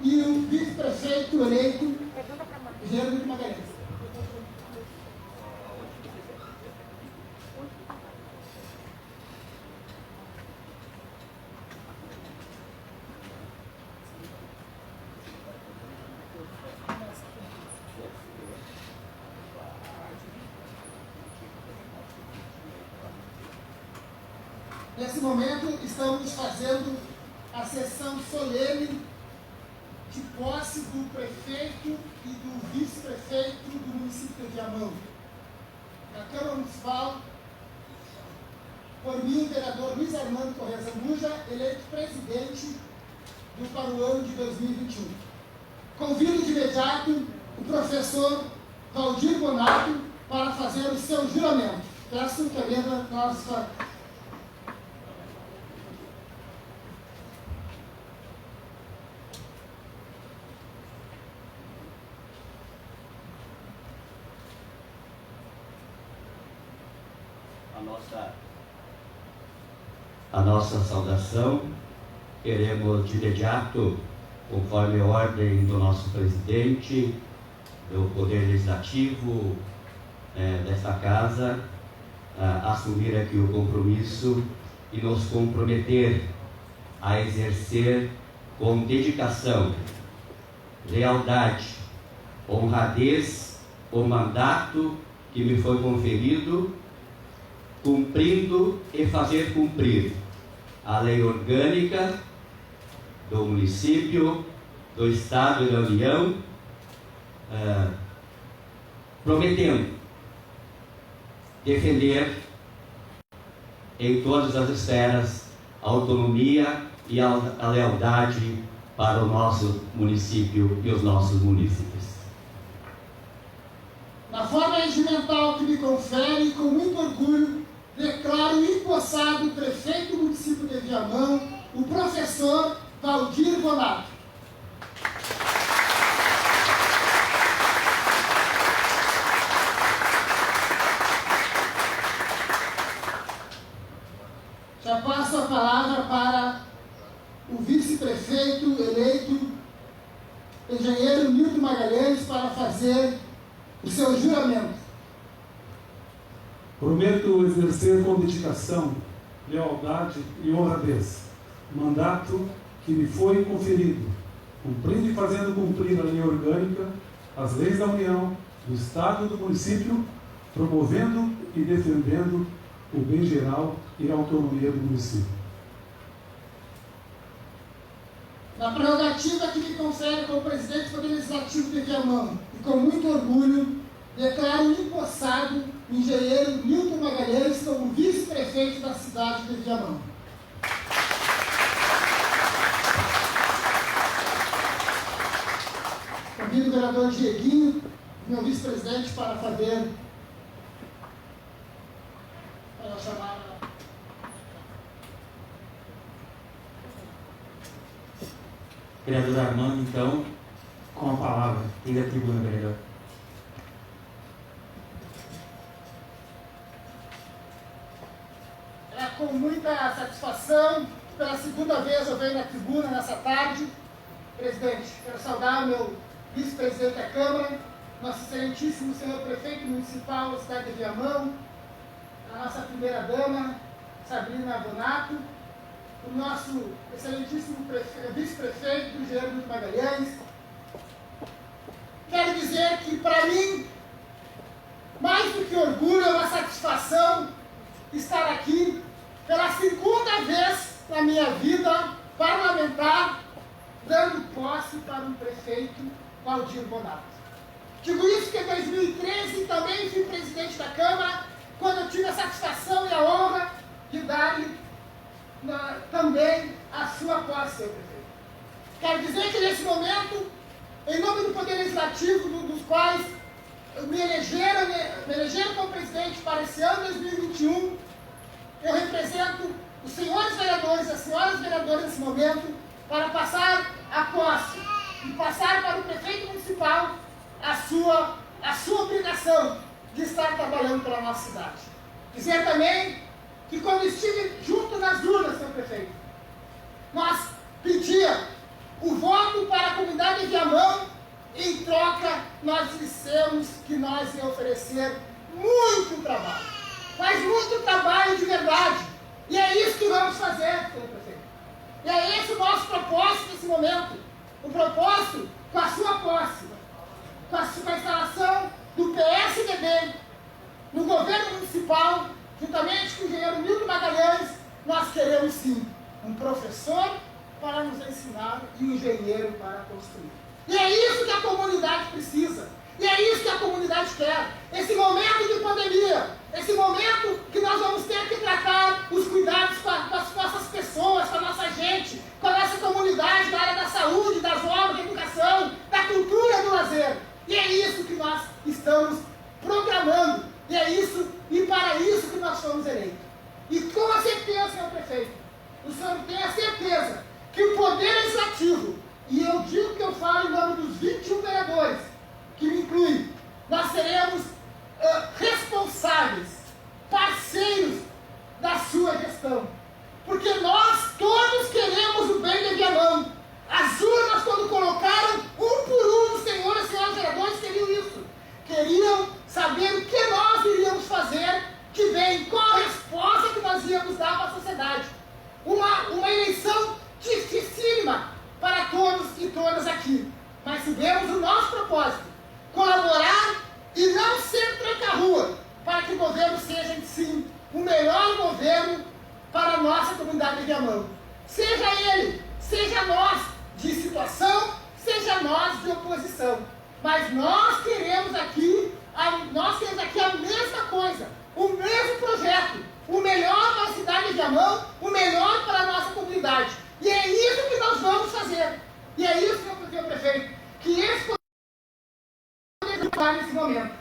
e o vice-prefeito eleito, Geraldo de Magalhães. Nesse momento, estamos fazendo a sessão solene de posse do prefeito e do vice-prefeito do município de Viamão. Na Câmara Municipal, por mim, o vereador Luiz Armando Corrêa Zambuja, eleito presidente para o ano de 2021. Convido de imediato o professor Valdir Bonato para fazer o seu juramento. Peço que a mesa nossa... A nossa saudação. Queremos de imediato, conforme a ordem do nosso presidente, do Poder Legislativo desta casa, assumir aqui o compromisso e nos comprometer a exercer com dedicação, lealdade, honradez o mandato que me foi conferido, cumprindo e fazer cumprir a lei orgânica do município, do Estado e da União, prometendo defender em todas as esferas a autonomia e a lealdade para o nosso município e os nossos munícipes. Na forma regimental que me confere, com muito orgulho, declaro empossado o prefeito do município de Viamão, o professor Valdir Bonato. Já passo a palavra para o vice-prefeito eleito, engenheiro Nilton Magalhães, para fazer o seu juramento. Prometo exercer com dedicação, lealdade e honradez o mandato que me foi conferido, cumprindo e fazendo cumprir a lei orgânica, as leis da União, do Estado e do município, promovendo e defendendo o bem geral e a autonomia do município. Na prerrogativa que me confere como presidente do Poder Legislativo de Viamão, e com muito orgulho, declaro empossado o engenheiro Nilton Magalhães como vice-prefeito da cidade de Viamão. Convido o vereador Dieguinho, meu vice-presidente, para fazer... para chamar... Vereador Armando, então, com a palavra. Tem da tribuna, vereador. É com muita satisfação que pela segunda vez eu venho na tribuna nessa tarde. Presidente, quero saudar o meu vice-presidente da Câmara, nosso excelentíssimo senhor prefeito municipal da cidade de Viamão, a nossa primeira-dama, Sabrina Bonato, o nosso excelentíssimo vice-prefeito, Geraldo de Magalhães. Quero dizer que, para mim, mais do que orgulho, é uma satisfação estar aqui pela segunda vez na minha vida parlamentar, dando posse para um prefeito, Valdir Bonato. Digo isso porque em 2013 também fui presidente da Câmara, quando eu tive a satisfação e a honra de dar-lhe também a sua posse, senhor prefeito. Quero dizer que nesse momento, em nome do Poder Legislativo, dos quais me elegeram como presidente para esse ano 2021, eu represento os senhores vereadores e as senhoras vereadoras nesse momento para passar a posse e passar para o prefeito municipal a sua obrigação de estar trabalhando pela nossa cidade. Dizer também que quando estive junto nas urnas, senhor prefeito, nós pedíamos o voto para a comunidade comunidade de Viamão, em troca, nós dissemos que nós ia oferecer muito trabalho. Mas muito trabalho de verdade. E é isso que vamos fazer, senhor prefeito. E é esse o nosso propósito nesse momento. O propósito com a sua posse, com a instalação do PSDB no governo municipal, juntamente com o engenheiro Milton Magalhães, nós queremos sim um professor para nos ensinar e um engenheiro para construir. E é isso que a comunidade precisa. E é isso que a comunidade quer. Esse momento de pandemia, esse momento que nós vamos ter que tratar os cuidados com as nossas pessoas, com a nossa gente, com a nossa comunidade, da área da saúde, das obras, da educação, da cultura, do lazer. E é isso que nós estamos programando. E é isso, e para isso que nós fomos eleitos. E com a certeza, senhor prefeito, o senhor tem a certeza que o Poder Legislativo, e eu digo que eu falo em nome dos 21 vereadores, que me incluem, nós seremos responsáveis, parceiros da sua gestão. Porque nós todos queremos o bem de Viamão. As urnas, quando colocaram, um por um, os senhores e senhoras vereadores queriam isso. Queriam saber o que nós iríamos fazer, que vem, qual a resposta que nós íamos dar para a sociedade. Uma eleição dificílima para todos e todas aqui. Mas tivemos o nosso propósito, colaborar e não ser tranca-rua, para que o governo seja, sim, o melhor governo para a nossa comunidade de Viamão. Seja ele, seja nós de situação, seja nós de oposição. Mas nós queremos aqui a mesma coisa, o mesmo projeto, o melhor para a cidade de Viamão, o melhor para a nossa comunidade. E é isso que nós vamos fazer. E é isso, senhor prefeito, que esse nesse momento.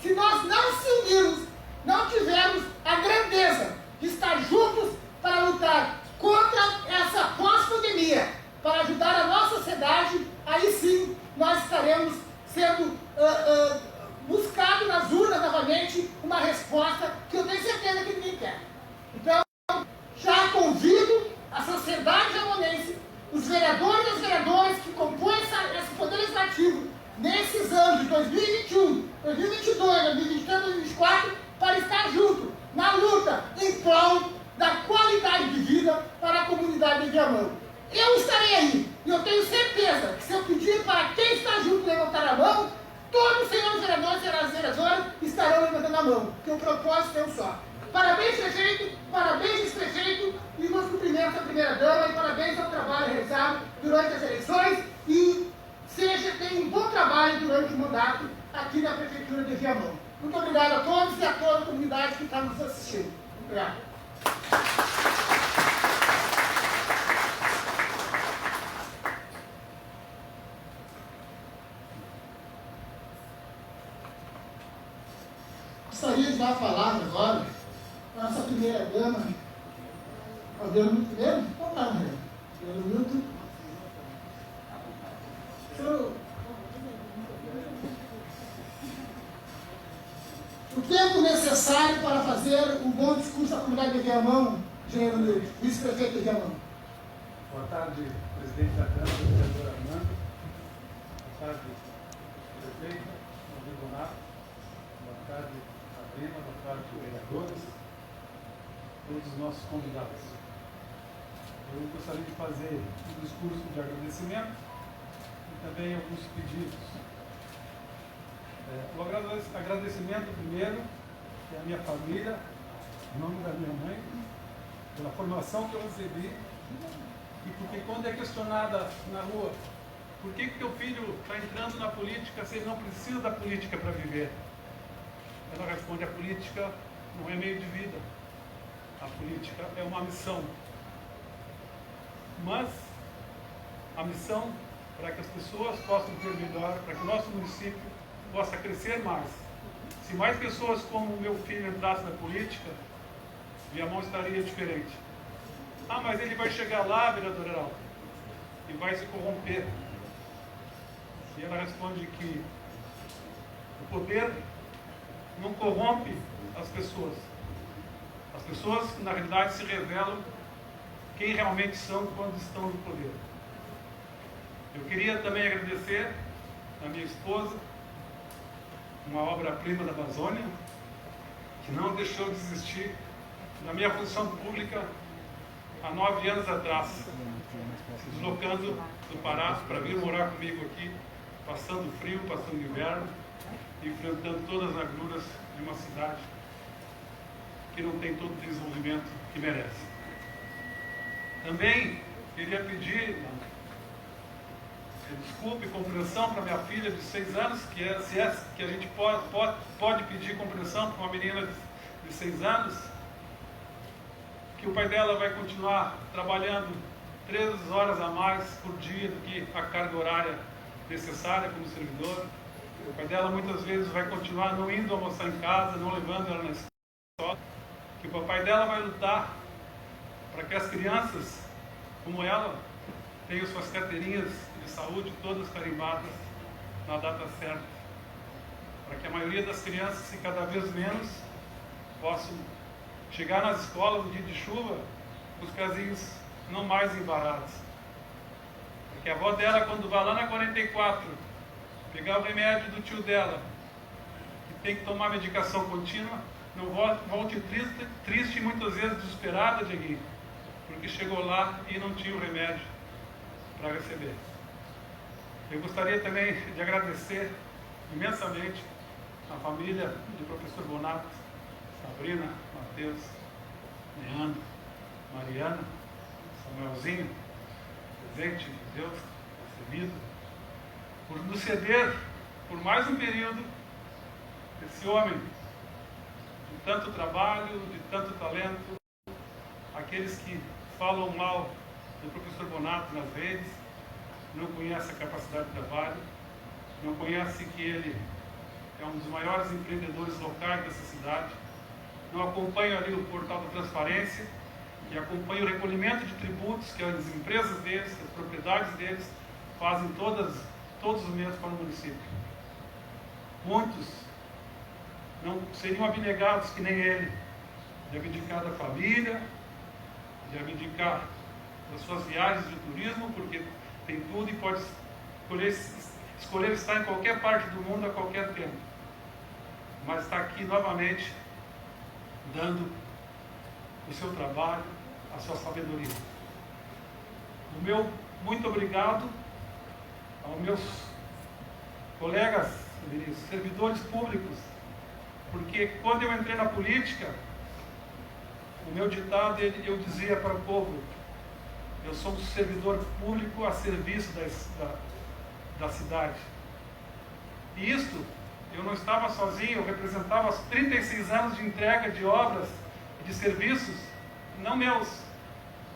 Se nós não se unirmos, não tivermos a grandeza de estar juntos para lutar contra essa pós-pandemia, para ajudar a nossa sociedade, aí sim nós estaremos sendo buscados nas urnas novamente uma resposta que eu tenho certeza que ninguém quer. Então, já convido a sociedade jamonense, os vereadores e as vereadoras que compõem esse Poder Legislativo nesses anos de 2021, 2022, 2023, 2024, para estar junto na luta em prol da qualidade de vida para a comunidade de Viamão. Eu estarei aí, e eu tenho certeza que se eu pedir para quem está junto levantar a mão, todos os senhores vereadores e vereadoras estarão levantando a mão, porque o propósito é um só. Parabéns, prefeito, parabéns, vice-prefeito, e meus cumprimentos à primeira-dama, e parabéns ao trabalho realizado durante as eleições, e tenha um bom trabalho durante o mandato aqui na Prefeitura de Viamão. Muito obrigado a todos e a toda a comunidade que está nos assistindo. Obrigado. Gostaria de dar a palavra agora para a nossa primeira-dama, Adriano Milton primeiro? Vamos lá, Adriano Milton. O tempo necessário para fazer um bom discurso à comunidade de Viamão, engenheiro Milton, vice-prefeito de Viamão. Boa tarde, presidente da Câmara, vereador Armando. Boa tarde, prefeito, Rodrigo Donato. Boa tarde, Sabrina. Boa tarde, vereadores. Todos os nossos convidados. Eu gostaria de fazer um discurso de agradecimento e também alguns pedidos. O agradecimento primeiro é a minha família, em nome da minha mãe, pela formação que eu recebi, e porque quando é questionada na rua, por que teu filho está entrando na política se ele não precisa da política para viver? Ela responde: a política não é meio de vida, a política é uma missão. Mas a missão para que as pessoas possam ter melhor, para que o nosso município possa crescer mais. Se mais pessoas como o meu filho entrassem na política, Viamão estaria diferente. Ah, mas ele vai chegar lá, vereador Heraldo, e vai se corromper. E ela responde que o poder não corrompe as pessoas. As pessoas, na realidade, se revelam quem realmente são quando estão no poder. Eu queria também agradecer a minha esposa, uma obra-prima da Amazônia, que não deixou de existir da minha função pública há 9 anos atrás, se deslocando do Pará para vir morar comigo aqui, passando frio, passando inverno, enfrentando todas as agruras de uma cidade que não tem todo o desenvolvimento que merece. Também queria pedir desculpa e compreensão para minha filha de 6 anos, que a gente pode pedir compreensão para uma menina de 6 anos, que o pai dela vai continuar trabalhando 3 horas a mais por dia do que a carga horária necessária como servidor. O pai dela muitas vezes vai continuar não indo almoçar em casa, não levando ela na escola. Que o papai dela vai lutar para que as crianças como ela tenham suas carteirinhas de saúde todas carimbadas na data certa. Para que a maioria das crianças, e cada vez menos, possam chegar nas escolas no dia de chuva com os pezinhos não mais embarados. Porque a avó dela, quando vai lá na 44, pegar o remédio do tio dela, que tem que tomar medicação contínua, não volte triste e muitas vezes desesperada, Dieguinho, porque chegou lá e não tinha o remédio para receber. Eu gostaria também de agradecer imensamente a família do professor Bonato, Sabrina, Matheus, Leandro, Mariana, Samuelzinho, presente de Deus, recebido, por nos ceder por mais um período esse homem de tanto trabalho, de tanto talento, aqueles que falam mal do professor Bonato nas redes, não conhecem a capacidade de trabalho, não conhecem que ele é um dos maiores empreendedores locais dessa cidade, não acompanham ali o portal da transparência, e acompanham o recolhimento de tributos que as empresas deles, as propriedades deles, fazem todos os meses para o município. Muitos não seriam abnegados que nem ele, de abdicar da família, de abdicar das suas viagens de turismo, porque tem tudo e pode escolher estar em qualquer parte do mundo a qualquer tempo. Mas está aqui novamente dando o seu trabalho, a sua sabedoria. O meu muito obrigado aos meus colegas, servidores públicos, porque quando eu entrei na política, o meu ditado, eu dizia para o povo: eu sou um servidor público a serviço da cidade. E isto, eu não estava sozinho, eu representava 36 anos de entrega de obras e de serviços, não meus,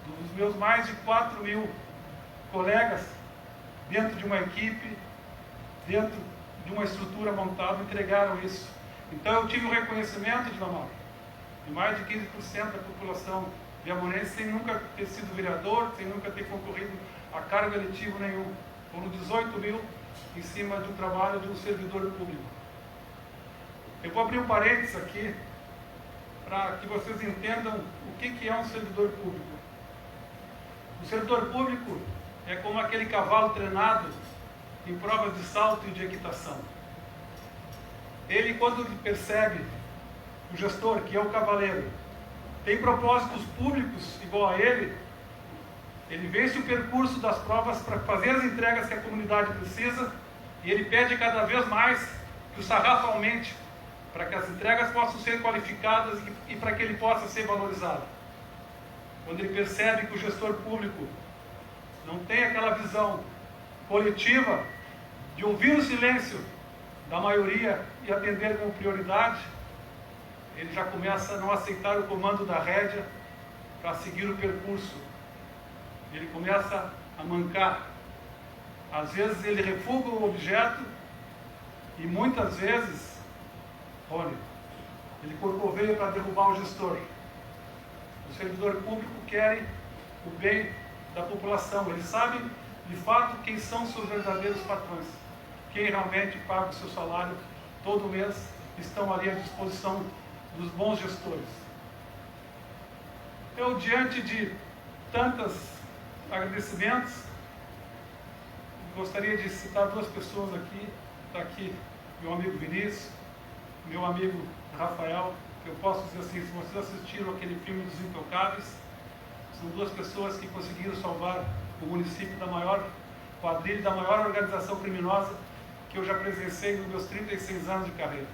dos meus mais de 4.000 colegas, dentro de uma equipe, dentro de uma estrutura montada, entregaram isso. Então eu tive o reconhecimento de mais de 15% da população viamonense sem nunca ter sido vereador, sem nunca ter concorrido a cargo eletivo nenhum. Foram 18.000 em cima de um trabalho de um servidor público. Eu vou abrir um parênteses aqui para que vocês entendam o que é um servidor público. O servidor público é como aquele cavalo treinado em provas de salto e de equitação. Ele, quando percebe o gestor, que é o cavaleiro, tem propósitos públicos igual a ele vence o percurso das provas para fazer as entregas que a comunidade precisa, e ele pede cada vez mais que o sarrafo aumente, para que as entregas possam ser qualificadas e para que ele possa ser valorizado. Quando ele percebe que o gestor público não tem aquela visão coletiva de ouvir o silêncio da maioria e atender como prioridade, ele já começa a não aceitar o comando da rédea para seguir o percurso. Ele começa a mancar. Às vezes ele refuga o objeto e muitas vezes, Rony, ele corcoveia para derrubar o gestor. O servidor público quer o bem da população. Ele sabe de fato quem são seus verdadeiros patrões, quem realmente paga o seu salário todo mês, estão ali à disposição dos bons gestores. Eu, diante de tantos agradecimentos, gostaria de citar duas pessoas aqui. Está aqui meu amigo Vinícius, meu amigo Rafael, que eu posso dizer assim, se vocês assistiram aquele filme dos Intocáveis, são duas pessoas que conseguiram salvar o município da maior quadrilha, da maior organização criminosa que eu já presenciei nos meus 36 anos de carreira.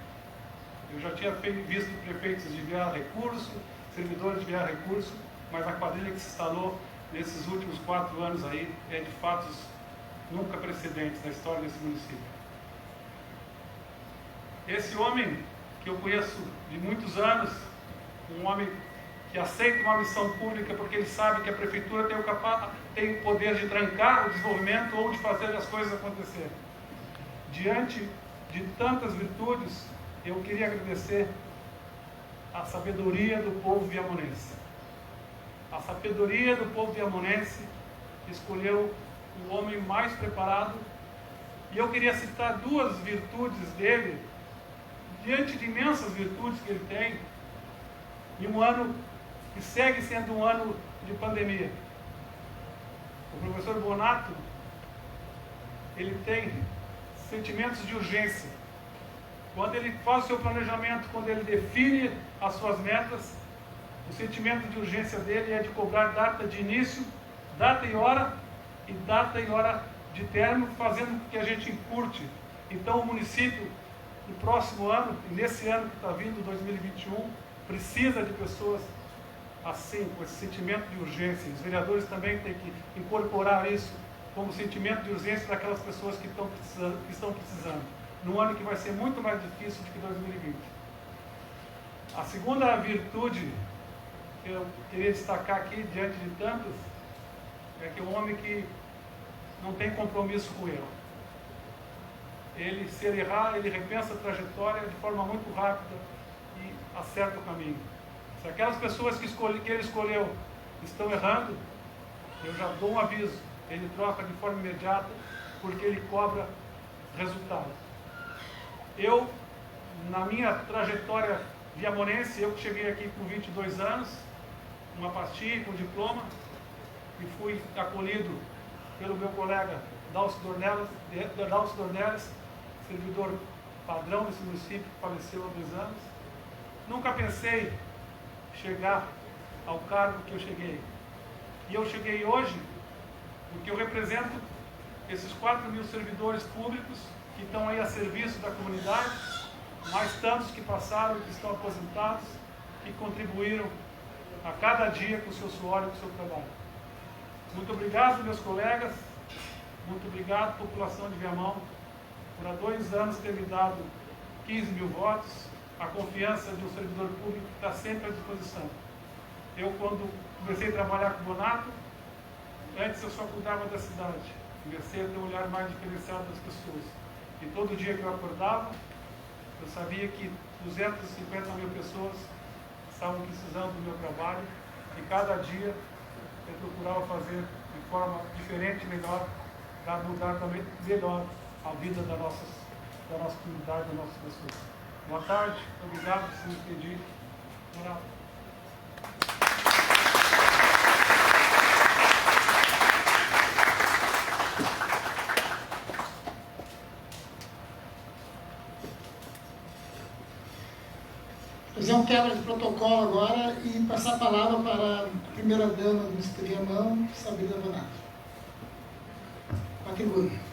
Eu já tinha visto prefeitos desviar recurso, servidores desviar recurso, mas a quadrilha que se instalou nesses últimos 4 anos aí é de fatos nunca precedentes na história desse município. Esse homem que eu conheço de muitos anos, um homem que aceita uma missão pública porque ele sabe que a prefeitura tem o poder de trancar o desenvolvimento ou de fazer as coisas acontecerem. Diante de tantas virtudes, eu queria agradecer a sabedoria do povo viamonense. A sabedoria do povo viamonense escolheu o homem mais preparado, e eu queria citar duas virtudes dele, diante de imensas virtudes que ele tem, em um ano que segue sendo um ano de pandemia. O professor Bonato, ele tem sentimentos de urgência. Quando ele faz o seu planejamento, quando ele define as suas metas, o sentimento de urgência dele é de cobrar data de início, data e hora de término, fazendo com que a gente encurte. Então o município, no próximo ano, e nesse ano que está vindo, 2021, precisa de pessoas assim, com esse sentimento de urgência. Os vereadores também têm que incorporar isso como sentimento de urgência daquelas pessoas que estão precisando, num ano que vai ser muito mais difícil do que 2020. A segunda virtude que eu queria destacar aqui, diante de tantas, é que é um homem que não tem compromisso com o erro. Ele, se ele errar, ele repensa a trajetória de forma muito rápida e acerta o caminho. Se aquelas pessoas que ele escolheu estão errando, eu já dou um aviso, ele troca de forma imediata, porque ele cobra resultado. Eu, na minha trajetória viamonense, eu que cheguei aqui com 22 anos, uma pastilha com diploma, e fui acolhido pelo meu colega Dalcio Dornelles, servidor padrão desse município, que faleceu há 2 anos. Nunca pensei chegar ao cargo que eu cheguei. E eu cheguei hoje porque eu represento esses 4.000 servidores públicos que estão aí a serviço da comunidade, mais tantos que passaram e que estão aposentados, que contribuíram a cada dia com o seu suor e com o seu trabalho. Muito obrigado, meus colegas, muito obrigado, população de Viamão, por há 2 anos ter me dado 15.000 votos, a confiança de um servidor público que está sempre à disposição. Eu, quando comecei a trabalhar com o Bonato, antes eu só cuidava da cidade, comecei a ter um olhar mais diferenciado das pessoas. E todo dia que eu acordava, eu sabia que 250.000 pessoas estavam precisando do meu trabalho, e cada dia eu procurava fazer de forma diferente e melhor, para mudar também melhor a vida da nossa comunidade, das nossas pessoas. Boa tarde, obrigado por me pedir. Moral. Fazer um quebra de protocolo agora e passar a palavra para a primeira-dama do Município de Viamão, Sabrina Bonato. Com a tribuna.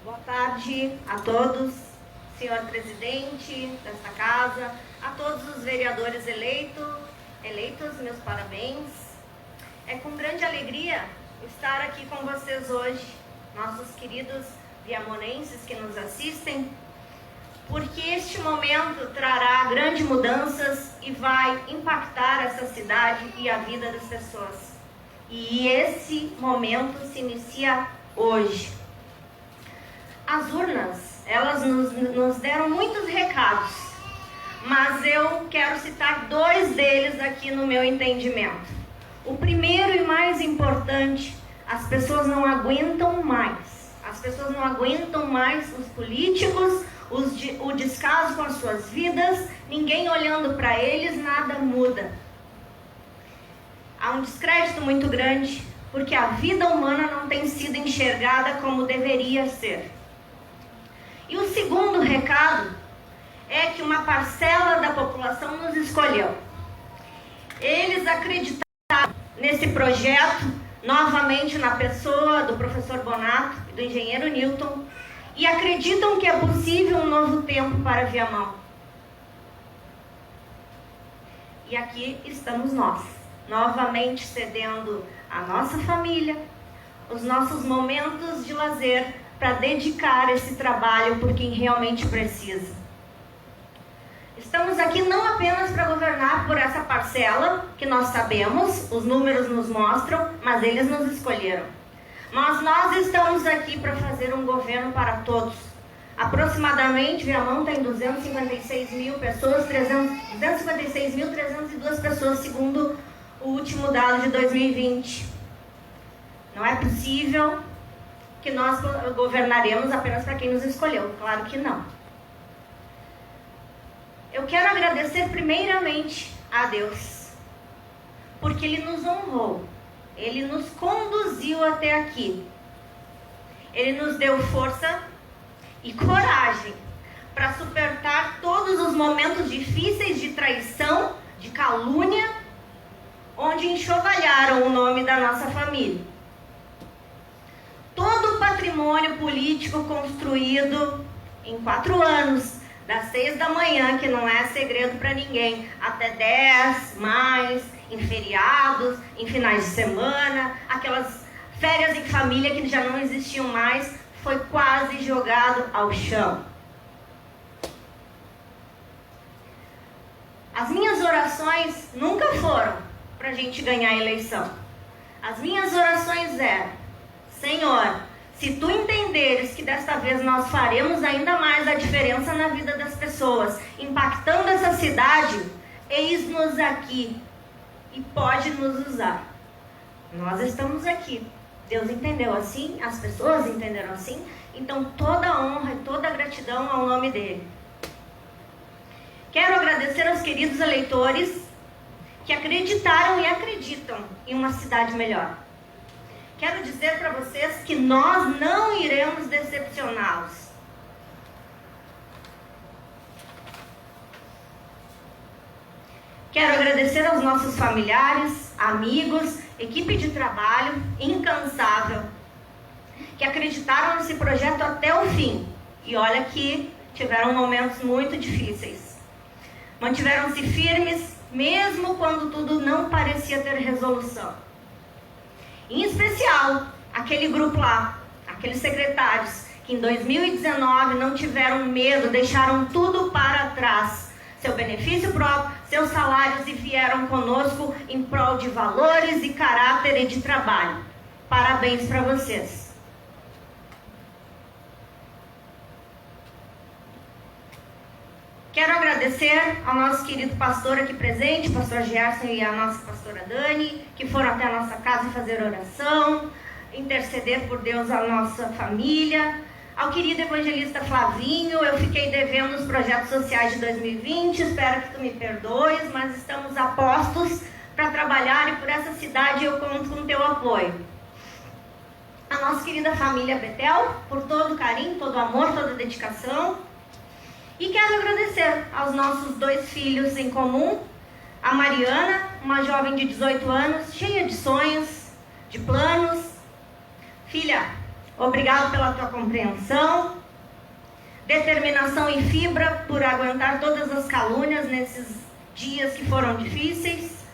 Boa tarde a todos, senhor presidente desta casa, a todos os vereadores eleitos, meus parabéns. É com grande alegria estar aqui com vocês hoje, nossos queridos viamonenses que nos assistem, porque este momento trará grandes mudanças e vai impactar essa cidade e a vida das pessoas. E esse momento se inicia hoje. As urnas, elas nos deram muitos recados, mas eu quero citar 2 deles aqui no meu entendimento. O primeiro e mais importante, as pessoas não aguentam mais. As pessoas não aguentam mais os políticos, o descaso com as suas vidas, ninguém olhando para eles, nada muda. Há um descrédito muito grande, porque a vida humana não tem sido enxergada como deveria ser. E o segundo recado é que uma parcela da população nos escolheu. Eles acreditaram nesse projeto, novamente na pessoa do professor Bonato e do engenheiro Newton, e acreditam que é possível um novo tempo para Viamão. E aqui estamos nós, novamente cedendo a nossa família, os nossos momentos de lazer, para dedicar esse trabalho por quem realmente precisa. Estamos aqui não apenas para governar por essa parcela, que nós sabemos, os números nos mostram, mas eles nos escolheram. Mas nós estamos aqui para fazer um governo para todos. Aproximadamente, Viamão tem 256 mil pessoas, 256.302 pessoas, segundo o último dado de 2020. Não é possível que nós governaremos apenas para quem nos escolheu. Claro que não. Eu quero agradecer primeiramente a Deus, porque Ele nos honrou, Ele nos conduziu até aqui. Ele nos deu força e coragem para suportar todos os momentos difíceis de traição, de calúnia, onde enxovalharam o nome da nossa família. Todo o patrimônio político construído em 4 anos, das 6 da manhã, que não é segredo para ninguém, até 10, mais, em feriados, em finais de semana, aquelas férias em família que já não existiam mais, foi quase jogado ao chão. As minhas orações nunca foram para a gente ganhar a eleição. As minhas orações eram: Senhor, se Tu entenderes que desta vez nós faremos ainda mais a diferença na vida das pessoas, impactando essa cidade, eis-nos aqui e pode nos usar. Nós estamos aqui. Deus entendeu assim, as pessoas entenderam assim, então toda a honra e toda a gratidão ao nome dele. Quero agradecer aos queridos eleitores que acreditaram e acreditam em uma cidade melhor. Quero dizer para vocês que nós não iremos decepcioná-los. Quero agradecer aos nossos familiares, amigos, equipe de trabalho incansável, que acreditaram nesse projeto até o fim. E olha que tiveram momentos muito difíceis. Mantiveram-se firmes, mesmo quando tudo não parecia ter resolução. Em especial, aquele grupo lá, aqueles secretários, que em 2019 não tiveram medo, deixaram tudo para trás, seu benefício próprio, seus salários, e vieram conosco em prol de valores e caráter e de trabalho. Parabéns para vocês. Quero agradecer ao nosso querido pastor aqui presente, pastor Gerson, e a nossa pastora Dani, que foram até a nossa casa fazer oração, interceder por Deus a nossa família. Ao querido evangelista Flavinho, eu fiquei devendo os projetos sociais de 2020, espero que tu me perdoes, mas estamos a postos para trabalhar, e por essa cidade eu conto com o teu apoio. A nossa querida família Betel, por todo o carinho, todo o amor, toda a dedicação. E quero agradecer aos nossos 2 filhos em comum, a Mariana, uma jovem de 18 anos, cheia de sonhos, de planos. Filha, obrigado pela tua compreensão, determinação e fibra por aguentar todas as calúnias nesses dias que foram difíceis.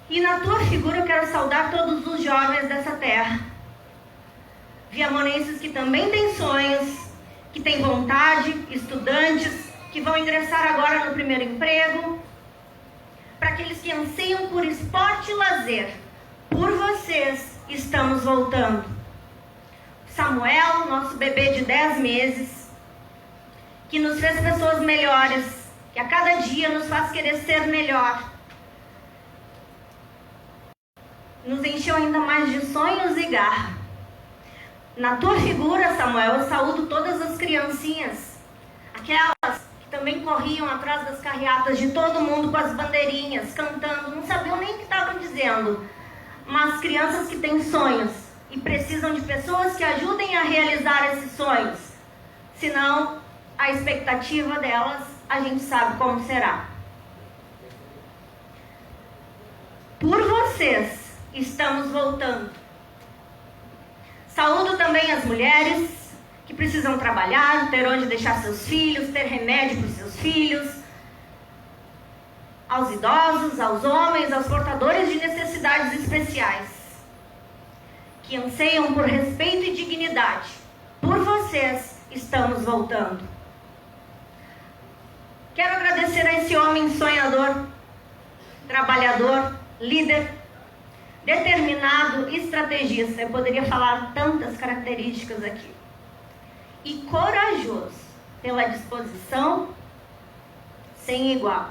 E na tua figura eu quero saudar todos os jovens dessa terra, viamonenses que também têm sonhos, que têm vontade, estudantes que vão ingressar agora no primeiro emprego, para aqueles que anseiam por esporte e lazer. Por vocês estamos voltando. Samuel, nosso bebê de 10 meses, que nos fez pessoas melhores, que a cada dia nos faz querer ser melhor, nos encheu ainda mais de sonhos e garra. Na tua figura, Samuel, eu saúdo todas as criancinhas aquelas que também corriam atrás das carreatas de todo mundo com as bandeirinhas, cantando, não sabiam nem o que estavam dizendo. Mas crianças que têm sonhos e precisam de pessoas que ajudem a realizar esses sonhos. Senão, a expectativa delas, a gente sabe como será. Por vocês, estamos voltando. Saúdo também as mulheres que precisam trabalhar, ter onde deixar seus filhos, ter remédio para os seus filhos, aos idosos, aos homens, aos portadores de necessidades especiais, que anseiam por respeito e dignidade. Por vocês, estamos voltando. Quero agradecer a esse homem sonhador, trabalhador, líder, determinado, estrategista. Eu poderia falar tantas características aqui. E corajoso, pela disposição sem igual.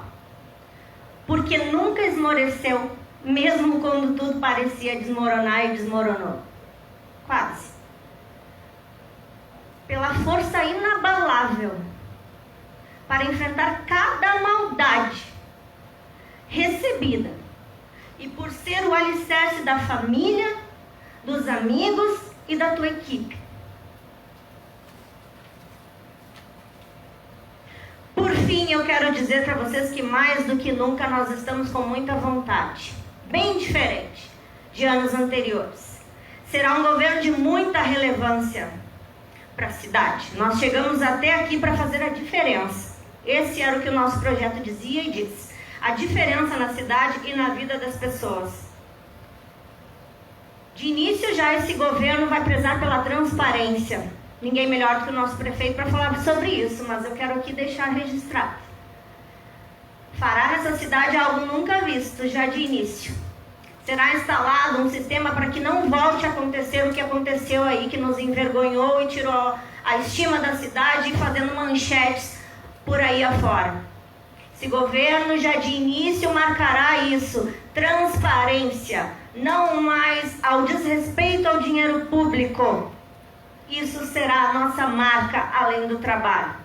Porque nunca esmoreceu, mesmo quando tudo parecia desmoronar e desmoronou. Quase. Pela força inabalável para enfrentar cada maldade recebida. E por ser o alicerce da família, dos amigos e da tua equipe. Por fim, eu quero dizer para vocês que mais do que nunca nós estamos com muita vontade, bem diferente de anos anteriores. Será um governo de muita relevância para a cidade. Nós chegamos até aqui para fazer a diferença. Esse era o que o nosso projeto dizia e diz. A diferença na cidade e na vida das pessoas. De início já esse governo vai prezar pela transparência. Ninguém melhor do que o nosso prefeito para falar sobre isso, mas eu quero aqui deixar registrado. Fará nessa cidade algo nunca visto, já de início. Será instalado um sistema para que não volte a acontecer o que aconteceu aí, que nos envergonhou e tirou a estima da cidade, fazendo manchetes por aí afora. Esse governo já de início marcará isso, transparência, não mais ao desrespeito ao dinheiro público. Isso será a nossa marca além do trabalho.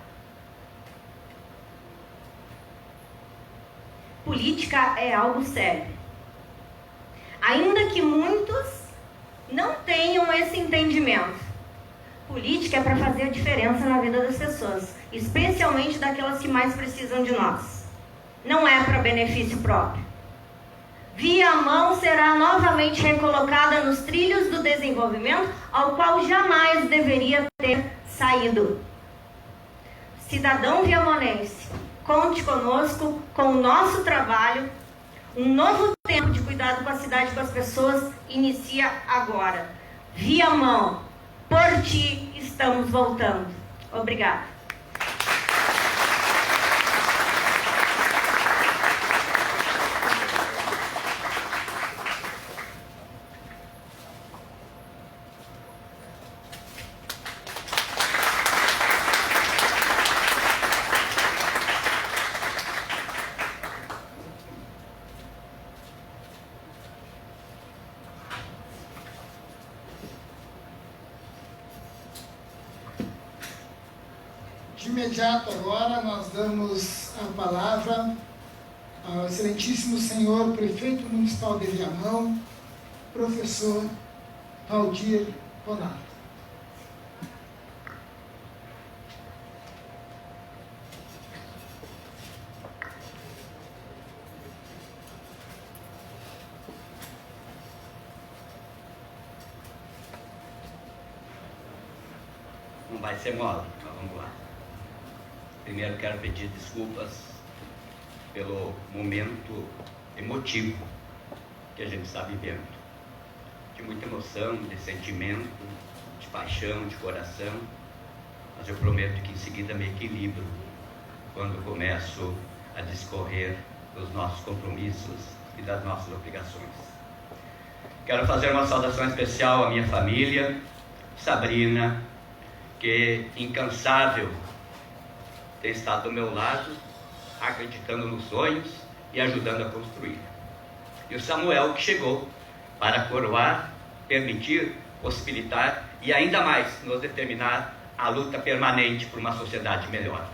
Política é algo sério. Ainda que muitos não tenham esse entendimento. Política é para fazer a diferença na vida das pessoas, especialmente daquelas que mais precisam de nós. Não é para benefício próprio. Viamão será novamente recolocada nos trilhos do desenvolvimento, ao qual jamais deveria ter saído. Cidadão viamonense, conte conosco, com o nosso trabalho. Um novo tempo de cuidado com a cidade e com as pessoas inicia agora. Viamão, por ti estamos voltando. Obrigada. De imediato agora nós damos a palavra ao excelentíssimo senhor prefeito municipal de Viamão, professor Valdir Bonato. Não vai ser mole, mas vamos lá. Primeiro quero pedir desculpas pelo momento emotivo que a gente está vivendo. De muita emoção, de sentimento, de paixão, de coração. Mas eu prometo que em seguida me equilibro quando começo a discorrer dos nossos compromissos e das nossas obrigações. Quero fazer uma saudação especial à minha família, Sabrina, que incansável tem estado do meu lado, acreditando nos sonhos e ajudando a construir. E o Samuel, que chegou para coroar, permitir, possibilitar e ainda mais nos determinar a luta permanente por uma sociedade melhor.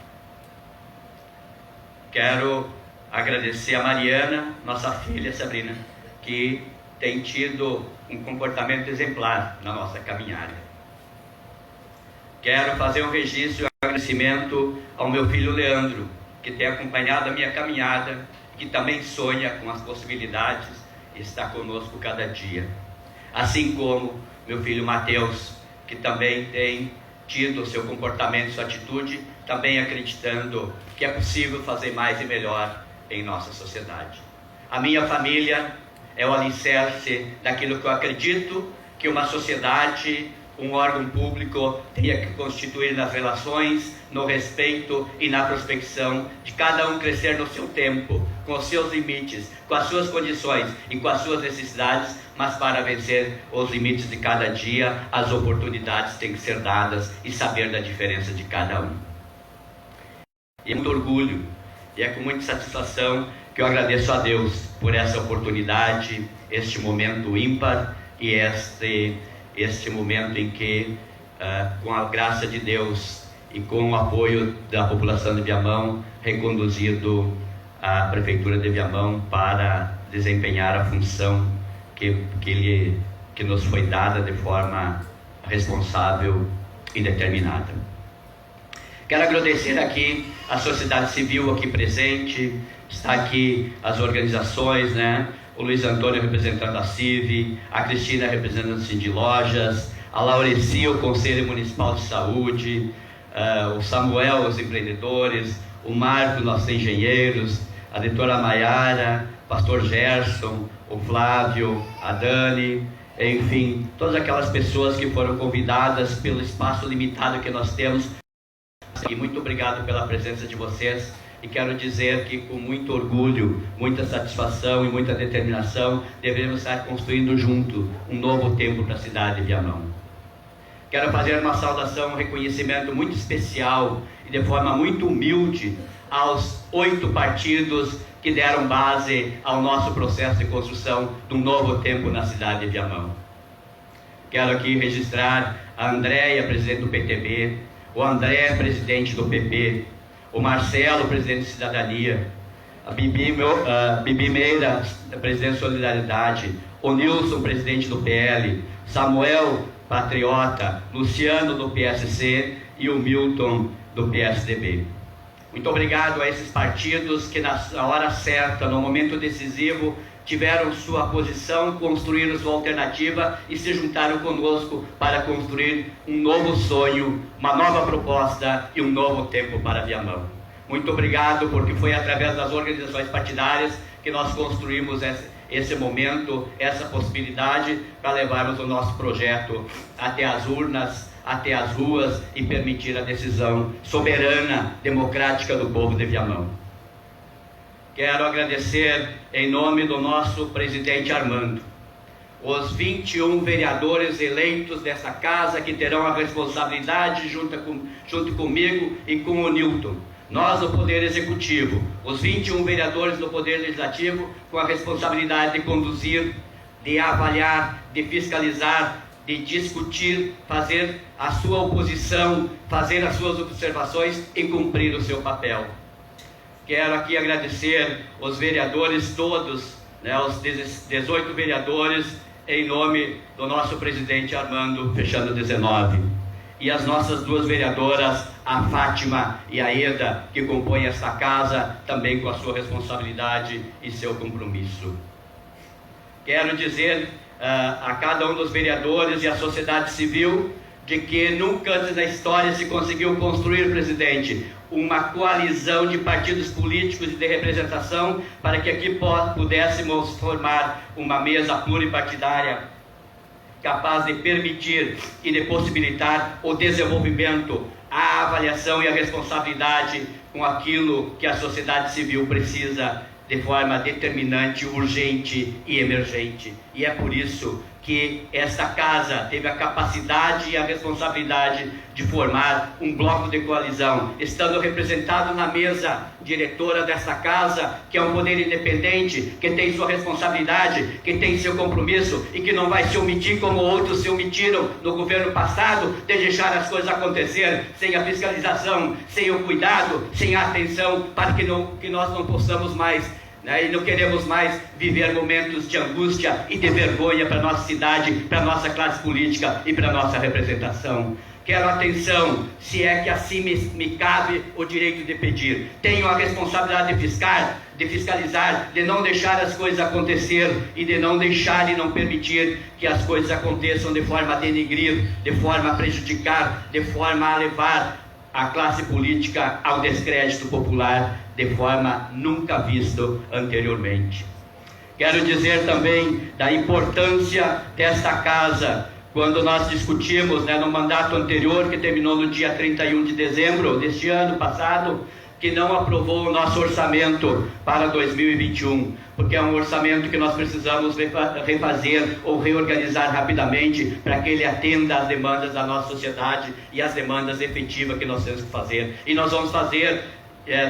quero agradecer a Mariana, nossa filha Sabrina, que tem tido um comportamento exemplar na nossa caminhada. Quero fazer um registro e um agradecimento ao meu filho Leandro, que tem acompanhado a minha caminhada, que também sonha com as possibilidades e está conosco cada dia. Assim como meu filho Mateus, que também tem tido o seu comportamento, sua atitude, também acreditando que é possível fazer mais e melhor em nossa sociedade. A minha família é o alicerce daquilo que eu acredito que uma sociedade, um órgão público tenha que constituir nas relações, no respeito e na prospecção de cada um crescer no seu tempo, com os seus limites, com as suas condições e com as suas necessidades, mas para vencer os limites de cada dia, as oportunidades têm que ser dadas e saber da diferença de cada um. E é muito orgulho e é com muita satisfação que eu agradeço a Deus por essa oportunidade, este momento ímpar e este momento em que, com a graça de Deus e com o apoio da população de Viamão, reconduzido à Prefeitura de Viamão para desempenhar a função que nos foi dada de forma responsável e determinada. Quero agradecer aqui a sociedade civil aqui presente, está aqui as organizações, né? O Luiz Antônio representando a CIV, a Cristina representando a Cindy Lojas, a Laureci, o Conselho Municipal de Saúde, o Samuel, os empreendedores, o Marco, nossos engenheiros, a doutora Maiara, o pastor Gerson, o Flávio, a Dani, enfim, todas aquelas pessoas que foram convidadas pelo espaço limitado que nós temos. E muito obrigado pela presença de vocês. E quero dizer que com muito orgulho, muita satisfação e muita determinação, devemos estar construindo junto um novo tempo para a cidade de Viamão. Quero fazer uma saudação, um reconhecimento muito especial e de forma muito humilde aos 8 partidos que deram base ao nosso processo de construção de um novo tempo na cidade de Viamão. Quero aqui registrar a Andréia, presidente do PTB, o André, presidente do PP, o Marcelo, presidente de Cidadania, a Bibi Meira, presidente de Solidariedade, o Nilson, presidente do PL, Samuel, patriota, Luciano, do PSC e o Milton, do PSDB. Muito obrigado a esses partidos que na hora certa, no momento decisivo, tiveram sua posição, construíram sua alternativa e se juntaram conosco para construir um novo sonho, uma nova proposta e um novo tempo para Viamão. Muito obrigado, porque foi através das organizações partidárias que nós construímos esse momento, essa possibilidade para levarmos o nosso projeto até as urnas, até as ruas e permitir a decisão soberana, democrática do povo de Viamão. Quero agradecer em nome do nosso presidente Armando, os 21 vereadores eleitos dessa casa que terão a responsabilidade junto comigo e com o Nilton. Nós, o Poder Executivo, os 21 vereadores do Poder Legislativo, com a responsabilidade de conduzir, de avaliar, de fiscalizar, de discutir, fazer a sua oposição, fazer as suas observações e cumprir o seu papel. Quero aqui agradecer os vereadores todos, né, os 18 vereadores, em nome do nosso presidente Armando, fechando 19. E as nossas 2 vereadoras, a Fátima e a Eda, que compõem esta casa, também com a sua responsabilidade e seu compromisso. Quero dizer a cada um dos vereadores e à sociedade civil de que nunca antes na história se conseguiu construir, presidente, uma coalizão de partidos políticos e de representação para que aqui pudéssemos formar uma mesa pluripartidária capaz de permitir e de possibilitar o desenvolvimento, a avaliação e a responsabilidade com aquilo que a sociedade civil precisa de forma determinante, urgente e emergente. E é por isso que esta casa teve a capacidade e a responsabilidade de formar um bloco de coalizão, estando representado na mesa diretora desta casa, que é um poder independente, que tem sua responsabilidade, que tem seu compromisso e que não vai se omitir como outros se omitiram no governo passado, de deixar as coisas acontecer sem a fiscalização, sem o cuidado, sem a atenção, para que nós não possamos mais, e não queremos mais viver momentos de angústia e de vergonha para a nossa cidade, para a nossa classe política e para a nossa representação. Quero atenção, se é que assim me cabe o direito de pedir. Tenho a responsabilidade de fiscalizar, de não deixar as coisas acontecer e de não deixar e não permitir que as coisas aconteçam de forma a denegrir, de forma a prejudicar, de forma a levar a classe política ao descrédito popular de forma nunca vista anteriormente. Quero dizer também da importância desta casa. Quando nós discutimos, no mandato anterior, que terminou no dia 31 de dezembro deste ano passado, que não aprovou o nosso orçamento para 2021, porque é um orçamento que nós precisamos refazer ou reorganizar rapidamente para que ele atenda às demandas da nossa sociedade e às demandas efetivas que nós temos que fazer. E nós vamos fazer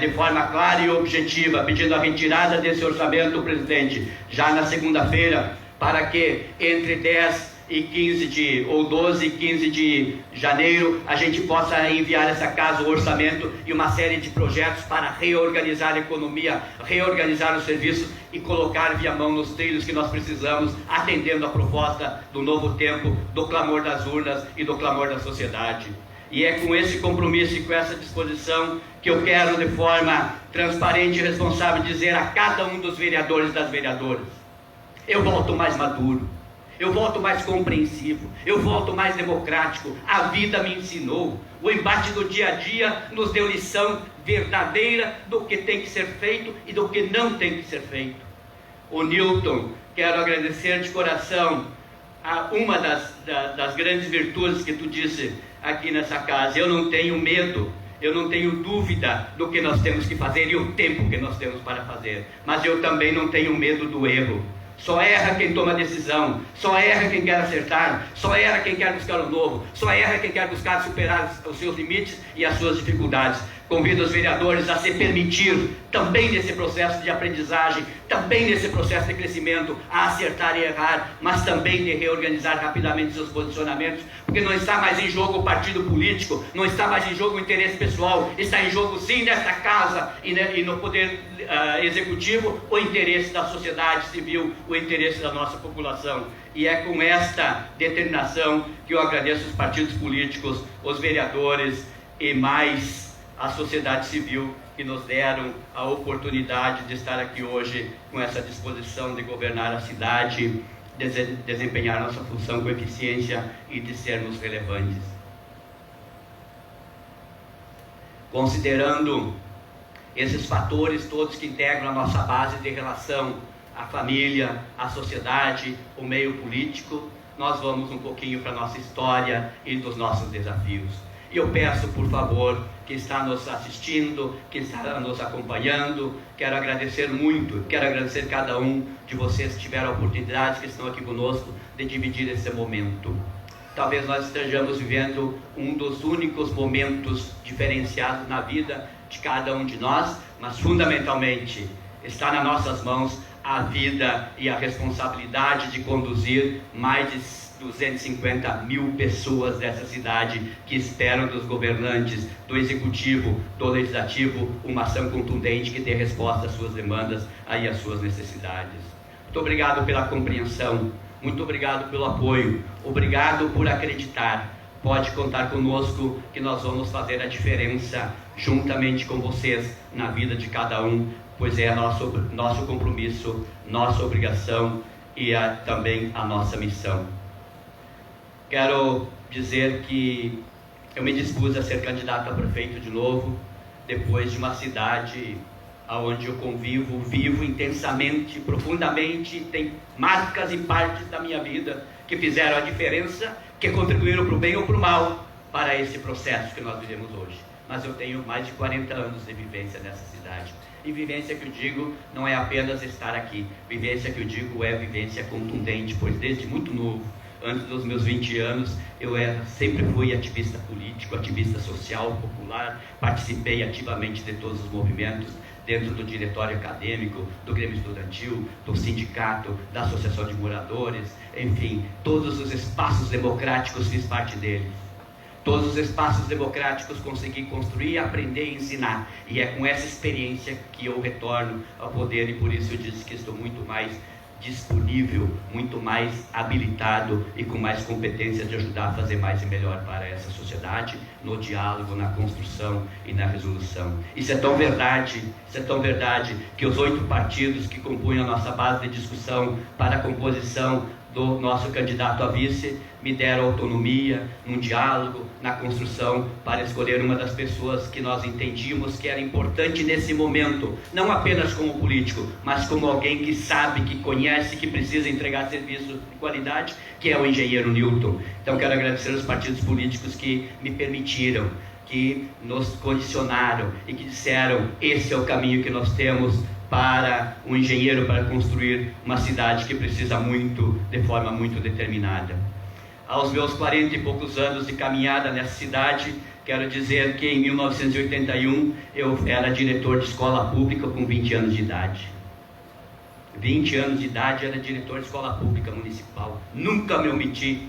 de forma clara e objetiva, pedindo a retirada desse orçamento, presidente, já na segunda-feira, para que entre 10 e 12 e 15 de janeiro a gente possa enviar essa casa, o orçamento e uma série de projetos para reorganizar a economia, reorganizar os serviços e colocar via mão nos trilhos que nós precisamos, atendendo a proposta do novo tempo, do clamor das urnas e do clamor da sociedade. E é com esse compromisso e com essa disposição que eu quero, de forma transparente e responsável, dizer a cada um dos vereadores e das vereadoras: eu volto mais maduro, eu volto mais compreensivo, eu volto mais democrático. A vida me ensinou, o embate do dia a dia nos deu lição verdadeira do que tem que ser feito e do que não tem que ser feito. O Newton, quero agradecer de coração a uma das grandes virtudes que tu disse aqui nessa casa: eu não tenho medo, eu não tenho dúvida do que nós temos que fazer e o tempo que nós temos para fazer, mas eu também não tenho medo do erro. Só erra quem toma decisão, só erra quem quer acertar, só erra quem quer buscar o novo, só erra quem quer buscar superar os seus limites e as suas dificuldades. Convido os vereadores a se permitir, também nesse processo de aprendizagem, também nesse processo de crescimento, a acertar e errar, mas também de reorganizar rapidamente seus posicionamentos, porque não está mais em jogo o partido político, não está mais em jogo o interesse pessoal, está em jogo sim nesta casa e no poder executivo o interesse da sociedade civil, o interesse da nossa população. E é com esta determinação que eu agradeço os partidos políticos, os vereadores e mais a sociedade civil que nos deram a oportunidade de estar aqui hoje com essa disposição de governar a cidade, desempenhar nossa função com eficiência e de sermos relevantes. Considerando esses fatores todos que integram a nossa base de relação, a família, a sociedade, o meio político, nós vamos um pouquinho para a nossa história e dos nossos desafios. E eu peço, por favor, que está nos assistindo, que está nos acompanhando, quero agradecer muito, quero agradecer cada um de vocês que tiveram a oportunidade, que estão aqui conosco, de dividir esse momento. Talvez nós estejamos vivendo um dos únicos momentos diferenciados na vida de cada um de nós, mas fundamentalmente está nas nossas mãos a vida e a responsabilidade de conduzir mais de 250 mil pessoas dessa cidade que esperam dos governantes, do executivo, do legislativo, uma ação contundente que dê resposta às suas demandas e às suas necessidades. Muito obrigado pela compreensão, muito obrigado pelo apoio, obrigado por acreditar. Pode contar conosco que nós vamos fazer a diferença juntamente com vocês na vida de cada um, pois é nosso compromisso, nossa obrigação e também a nossa missão. Quero dizer que eu me dispus a ser candidato a prefeito de novo, depois de uma cidade onde eu vivo intensamente, profundamente, tem marcas e partes da minha vida que fizeram a diferença, que contribuíram para o bem ou para o mal para esse processo que nós vivemos hoje. mas eu tenho mais de 40 anos de vivência nessa cidade. E vivência que eu digo não é apenas estar aqui, vivência que eu digo é vivência contundente, pois desde muito novo, antes dos meus 20 anos, eu sempre fui ativista político, ativista social, popular, participei ativamente de todos os movimentos, dentro do diretório acadêmico, do Grêmio Estudantil, do sindicato, da Associação de Moradores, enfim, todos os espaços democráticos fiz parte deles. Todos os espaços democráticos consegui construir, aprender e ensinar. E é com essa experiência que eu retorno ao poder, e por isso eu disse que estou muito mais disponível, muito mais habilitado e com mais competência de ajudar a fazer mais e melhor para essa sociedade, no diálogo, na construção e na resolução. Isso é tão verdade, que os 8 partidos que compunham a nossa base de discussão para a composição do nosso candidato a vice me deram autonomia, num diálogo, na construção, para escolher uma das pessoas que nós entendíamos que era importante nesse momento, não apenas como político, mas como alguém que sabe, que conhece, que precisa entregar serviço de qualidade, que é o engenheiro Newton. Então quero agradecer aos partidos políticos que me permitiram, que nos condicionaram e que disseram: esse é o caminho que nós temos para um engenheiro, para construir uma cidade que precisa muito, de forma muito determinada. Aos meus 40 e poucos anos de caminhada nessa cidade, quero dizer que em 1981 eu era diretor de escola pública com 20 anos de idade. 20 anos de idade era diretor de escola pública municipal. Nunca me omiti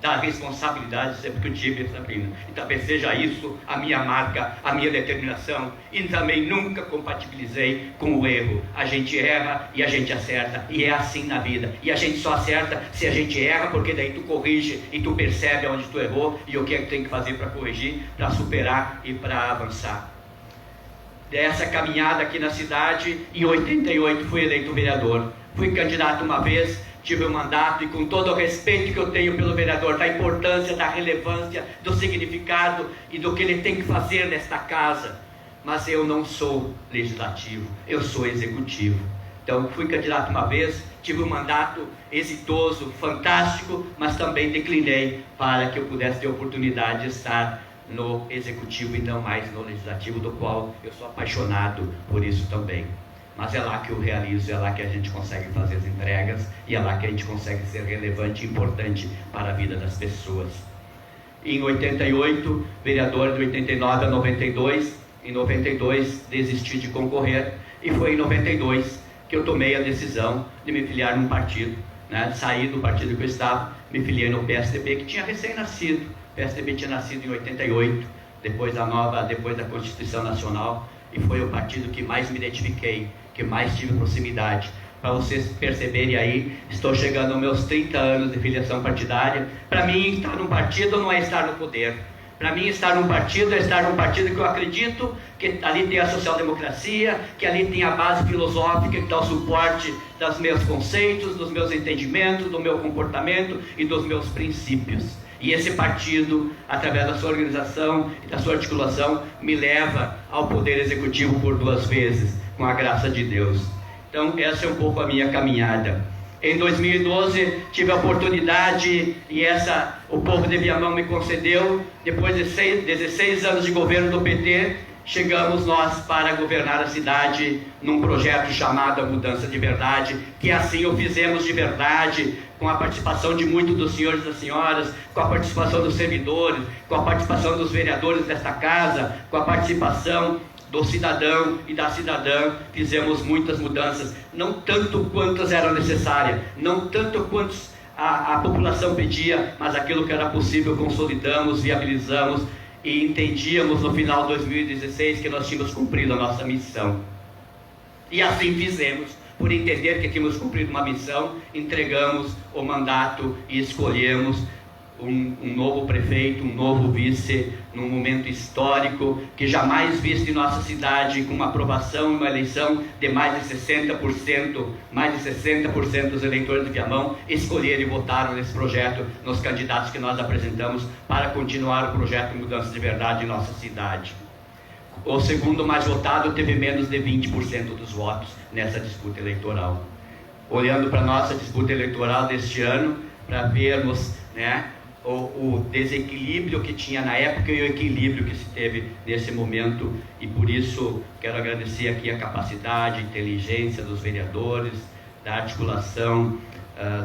da responsabilidade sempre que eu tive essa pena. E talvez seja isso a minha marca, a minha determinação. E também nunca compatibilizei com o erro. A gente erra e a gente acerta. E é assim na vida. E a gente só acerta se a gente erra, porque daí tu corrige e tu percebe onde tu errou e o que é que tu tem que fazer para corrigir, para superar e para avançar. Dessa caminhada aqui na cidade, em 88 fui eleito vereador. Fui candidato uma vez, tive um mandato, e com todo o respeito que eu tenho pelo vereador, da importância, da relevância, do significado e do que ele tem que fazer nesta casa, mas eu não sou legislativo, eu sou executivo. Então fui candidato uma vez, tive um mandato exitoso, fantástico, mas também declinei para que eu pudesse ter oportunidade de estar no executivo e não mais no legislativo, do qual eu sou apaixonado por isso também. Mas é lá que eu realizo, é lá que a gente consegue fazer as entregas, e é lá que a gente consegue ser relevante e importante para a vida das pessoas. Em 88, vereador de 89 a 92, em 92 desisti de concorrer, e foi em 92 que eu tomei a decisão de me filiar num partido, né? Saí do partido que eu estava, me filiei no PSDB, que tinha recém-nascido. O PSDB tinha nascido em 88, depois da Constituição Nacional, e foi o partido que mais me identifiquei, que mais tive proximidade. Para vocês perceberem aí, estou chegando aos meus 30 anos de filiação partidária. Para mim, estar num partido não é estar no poder. Para mim, estar num partido é estar num partido que eu acredito que ali tem a social-democracia, que ali tem a base filosófica que dá o suporte dos meus conceitos, dos meus entendimentos, do meu comportamento e dos meus princípios. E esse partido, através da sua organização e da sua articulação, me leva ao Poder Executivo por 2 vezes, com a graça de Deus. Então, essa é um pouco a minha caminhada. Em 2012, tive a oportunidade, e o povo de Viamão me concedeu, depois de 16 anos de governo do PT, chegamos nós para governar a cidade num projeto chamado A Mudança de Verdade, que assim o fizemos de verdade, com a participação de muitos dos senhores e das senhoras, com a participação dos servidores, com a participação dos vereadores desta casa, com a participação do cidadão e da cidadã. Fizemos muitas mudanças, não tanto quantas eram necessárias, não tanto quantos a população pedia, mas aquilo que era possível consolidamos, viabilizamos, e entendíamos no final de 2016 que nós tínhamos cumprido a nossa missão. E assim fizemos. Por entender que tínhamos cumprido uma missão, entregamos o mandato e escolhemos um novo prefeito, um novo vice, num momento histórico que jamais visto em nossa cidade, com uma aprovação, uma eleição de mais de 60% dos eleitores de Viamão escolheram e votaram nesse projeto, nos candidatos que nós apresentamos para continuar o projeto de Mudança de Verdade em nossa cidade. O segundo mais votado teve menos de 20% dos votos nessa disputa eleitoral. Olhando para a nossa disputa eleitoral deste ano, para vermos, né, o desequilíbrio que tinha na época e o equilíbrio que se teve nesse momento, e por isso quero agradecer aqui a capacidade, a inteligência dos vereadores, da articulação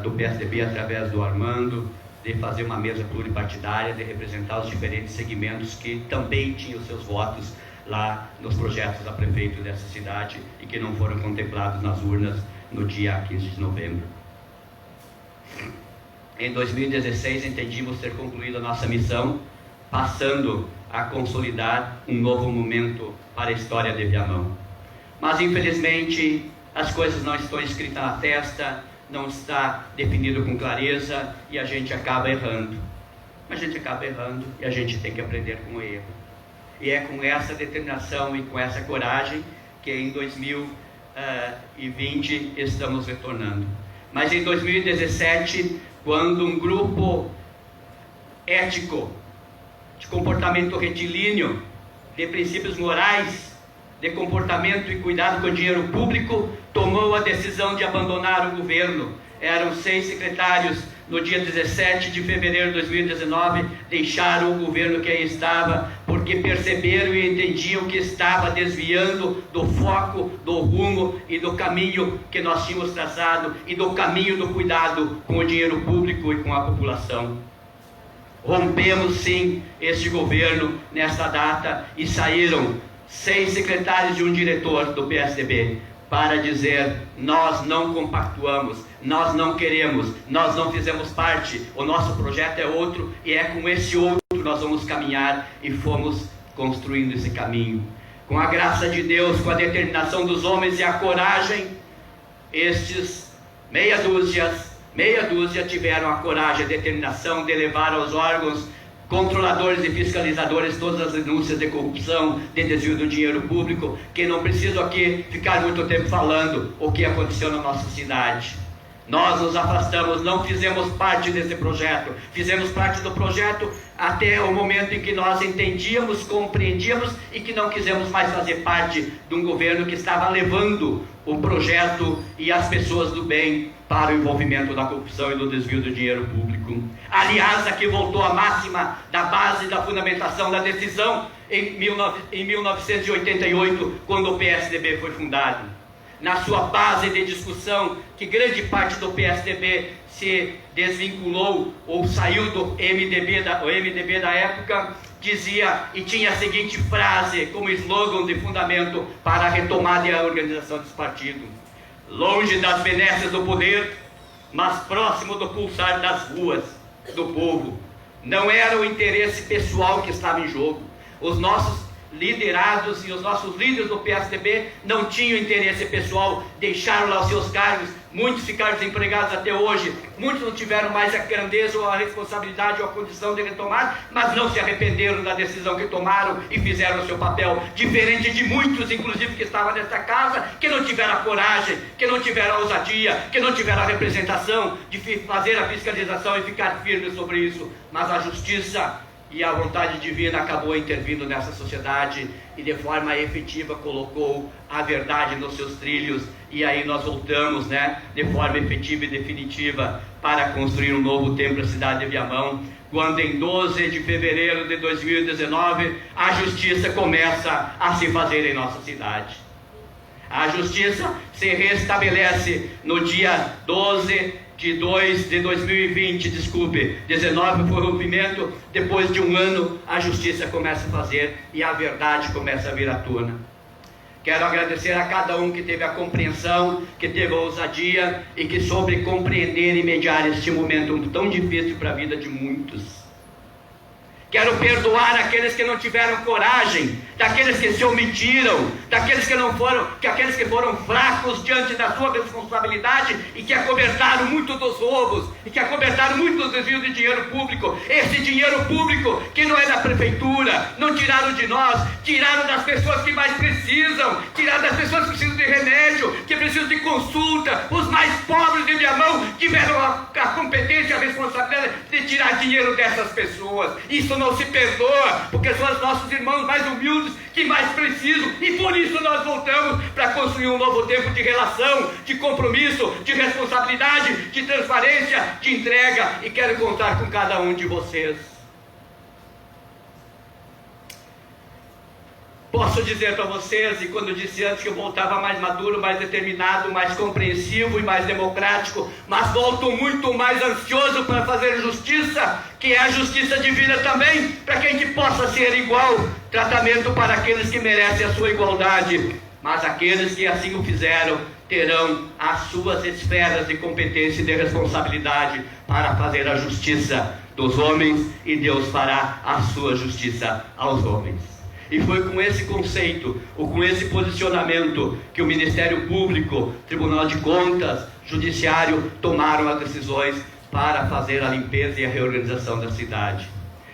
do PSDB através do Armando, de fazer uma mesa pluripartidária, de representar os diferentes segmentos que também tinham seus votos lá nos projetos a prefeito dessa cidade e que não foram contemplados nas urnas no dia 15 de novembro. Em 2016 entendimos ter concluído a nossa missão, passando a consolidar um novo momento para a história de Viamão. Mas infelizmente as coisas não estão escritas na testa, não está definido com clareza e a gente acaba errando. A gente acaba errando e a gente tem que aprender com o erro. E é com essa determinação e com essa coragem que em 2020 estamos retornando. Mas em 2017, quando um grupo ético, de comportamento retilíneo, de princípios morais, de comportamento e cuidado com o dinheiro público, tomou a decisão de abandonar o governo. Eram 6 secretários. No dia 17 de fevereiro de 2019, deixaram o governo que aí estava, porque perceberam e entendiam que estava desviando do foco, do rumo e do caminho que nós tínhamos traçado, e do caminho do cuidado com o dinheiro público e com a população. Rompemos sim este governo nesta data e saíram 6 secretários e um diretor do PSDB para dizer: nós não compactuamos, nós não queremos, nós não fizemos parte, o nosso projeto é outro e é com esse outro nós vamos caminhar, e fomos construindo esse caminho. Com a graça de Deus, com a determinação dos homens e a coragem, estes meia dúzia tiveram a coragem e a determinação de levar aos órgãos controladores e fiscalizadores todas as denúncias de corrupção, de desvio do dinheiro público, que não preciso aqui ficar muito tempo falando o que aconteceu na nossa cidade. Nós nos afastamos, não fizemos parte desse projeto, fizemos parte do projeto até o momento em que nós entendíamos, compreendíamos e que não quisemos mais fazer parte de um governo que estava levando o projeto e as pessoas do bem para o envolvimento da corrupção e do desvio do dinheiro público. Aliás, aqui voltou a máxima da base da fundamentação da decisão em 1988, quando o PSDB foi fundado. Na sua base de discussão, que grande parte do PSDB se desvinculou ou saiu do MDB da época, dizia e tinha a seguinte frase como slogan de fundamento para a retomada e a organização desse partido: longe das benesses do poder, mas próximo do pulsar das ruas do povo. Não era o interesse pessoal que estava em jogo. Os nossos liderados e os nossos líderes do PSDB não tinham interesse pessoal, deixaram lá os seus cargos, muitos ficaram desempregados até hoje, muitos não tiveram mais a grandeza ou a responsabilidade ou a condição de retomar, mas não se arrependeram da decisão que tomaram e fizeram o seu papel, diferente de muitos, inclusive, que estavam nesta casa, que não tiveram a coragem, que não tiveram a ousadia, que não tiveram a representação de fazer a fiscalização e ficar firmes sobre isso. Mas a justiça e a vontade divina acabou intervindo nessa sociedade e de forma efetiva colocou a verdade nos seus trilhos, e aí nós voltamos, de forma efetiva e definitiva para construir um novo tempo na cidade de Viamão, quando em 12 de fevereiro de 2019 a justiça começa a se fazer em nossa cidade. A justiça se restabelece no dia 12 de 2 de 2020, 19 foi o rompimento. Depois de um ano a justiça começa a fazer e a verdade começa a vir à tona. Quero agradecer a cada um que teve a compreensão, que teve a ousadia e que soube compreender e mediar este momento tão difícil para a vida de muitos. Quero perdoar aqueles que não tiveram coragem, daqueles que se omitiram, daqueles aqueles que foram fracos diante da sua responsabilidade e que acobertaram muito dos roubos, e que acobertaram muito dos desvios de dinheiro público. Esse dinheiro público que não é da prefeitura, não tiraram de nós, tiraram das pessoas que mais precisam, tiraram das pessoas que precisam de remédio, que precisam de consulta. Os mais pobres de Viamão tiveram a competência, a responsabilidade de tirar dinheiro dessas pessoas. Isso não se perdoa, porque são os nossos irmãos mais humildes que mais precisam, e por isso nós voltamos para construir um novo tempo de relação, de compromisso, de responsabilidade, de transparência, de entrega, e quero contar com cada um de vocês. Posso dizer para vocês, e quando eu disse antes que eu voltava mais maduro, mais determinado, mais compreensivo e mais democrático, mas volto muito mais ansioso para fazer justiça, que é a justiça divina também, para que a gente possa ser igual, tratamento para aqueles que merecem a sua igualdade, mas aqueles que assim o fizeram terão as suas esferas de competência e de responsabilidade para fazer a justiça dos homens, e Deus fará a sua justiça aos homens. E foi com esse conceito, ou com esse posicionamento, que o Ministério Público, Tribunal de Contas, Judiciário tomaram as decisões para fazer a limpeza e a reorganização da cidade.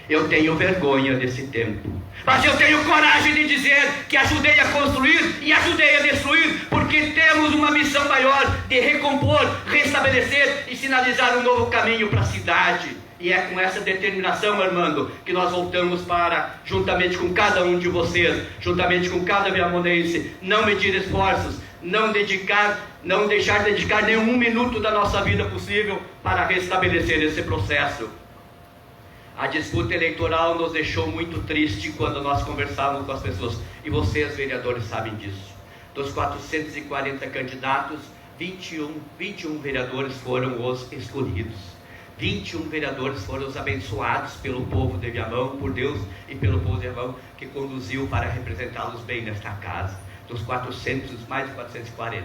Eu tenho vergonha desse tempo, mas eu tenho coragem de dizer que ajudei a construir e ajudei a destruir, porque temos uma missão maior de recompor, restabelecer e sinalizar um novo caminho para a cidade. E é com essa determinação, Armando, que nós voltamos para, juntamente com cada um de vocês, juntamente com cada viamonense, não medir esforços, não deixar de dedicar nenhum minuto da nossa vida possível para restabelecer esse processo. A disputa eleitoral nos deixou muito triste quando nós conversávamos com as pessoas, e vocês, vereadores, sabem disso. Dos 440 candidatos, 21 vereadores foram os escolhidos. 21 vereadores foram os abençoados pelo povo de Viamão, por Deus e pelo povo de Viamão, que conduziu para representá-los bem nesta casa. Dos 400, mais de 440.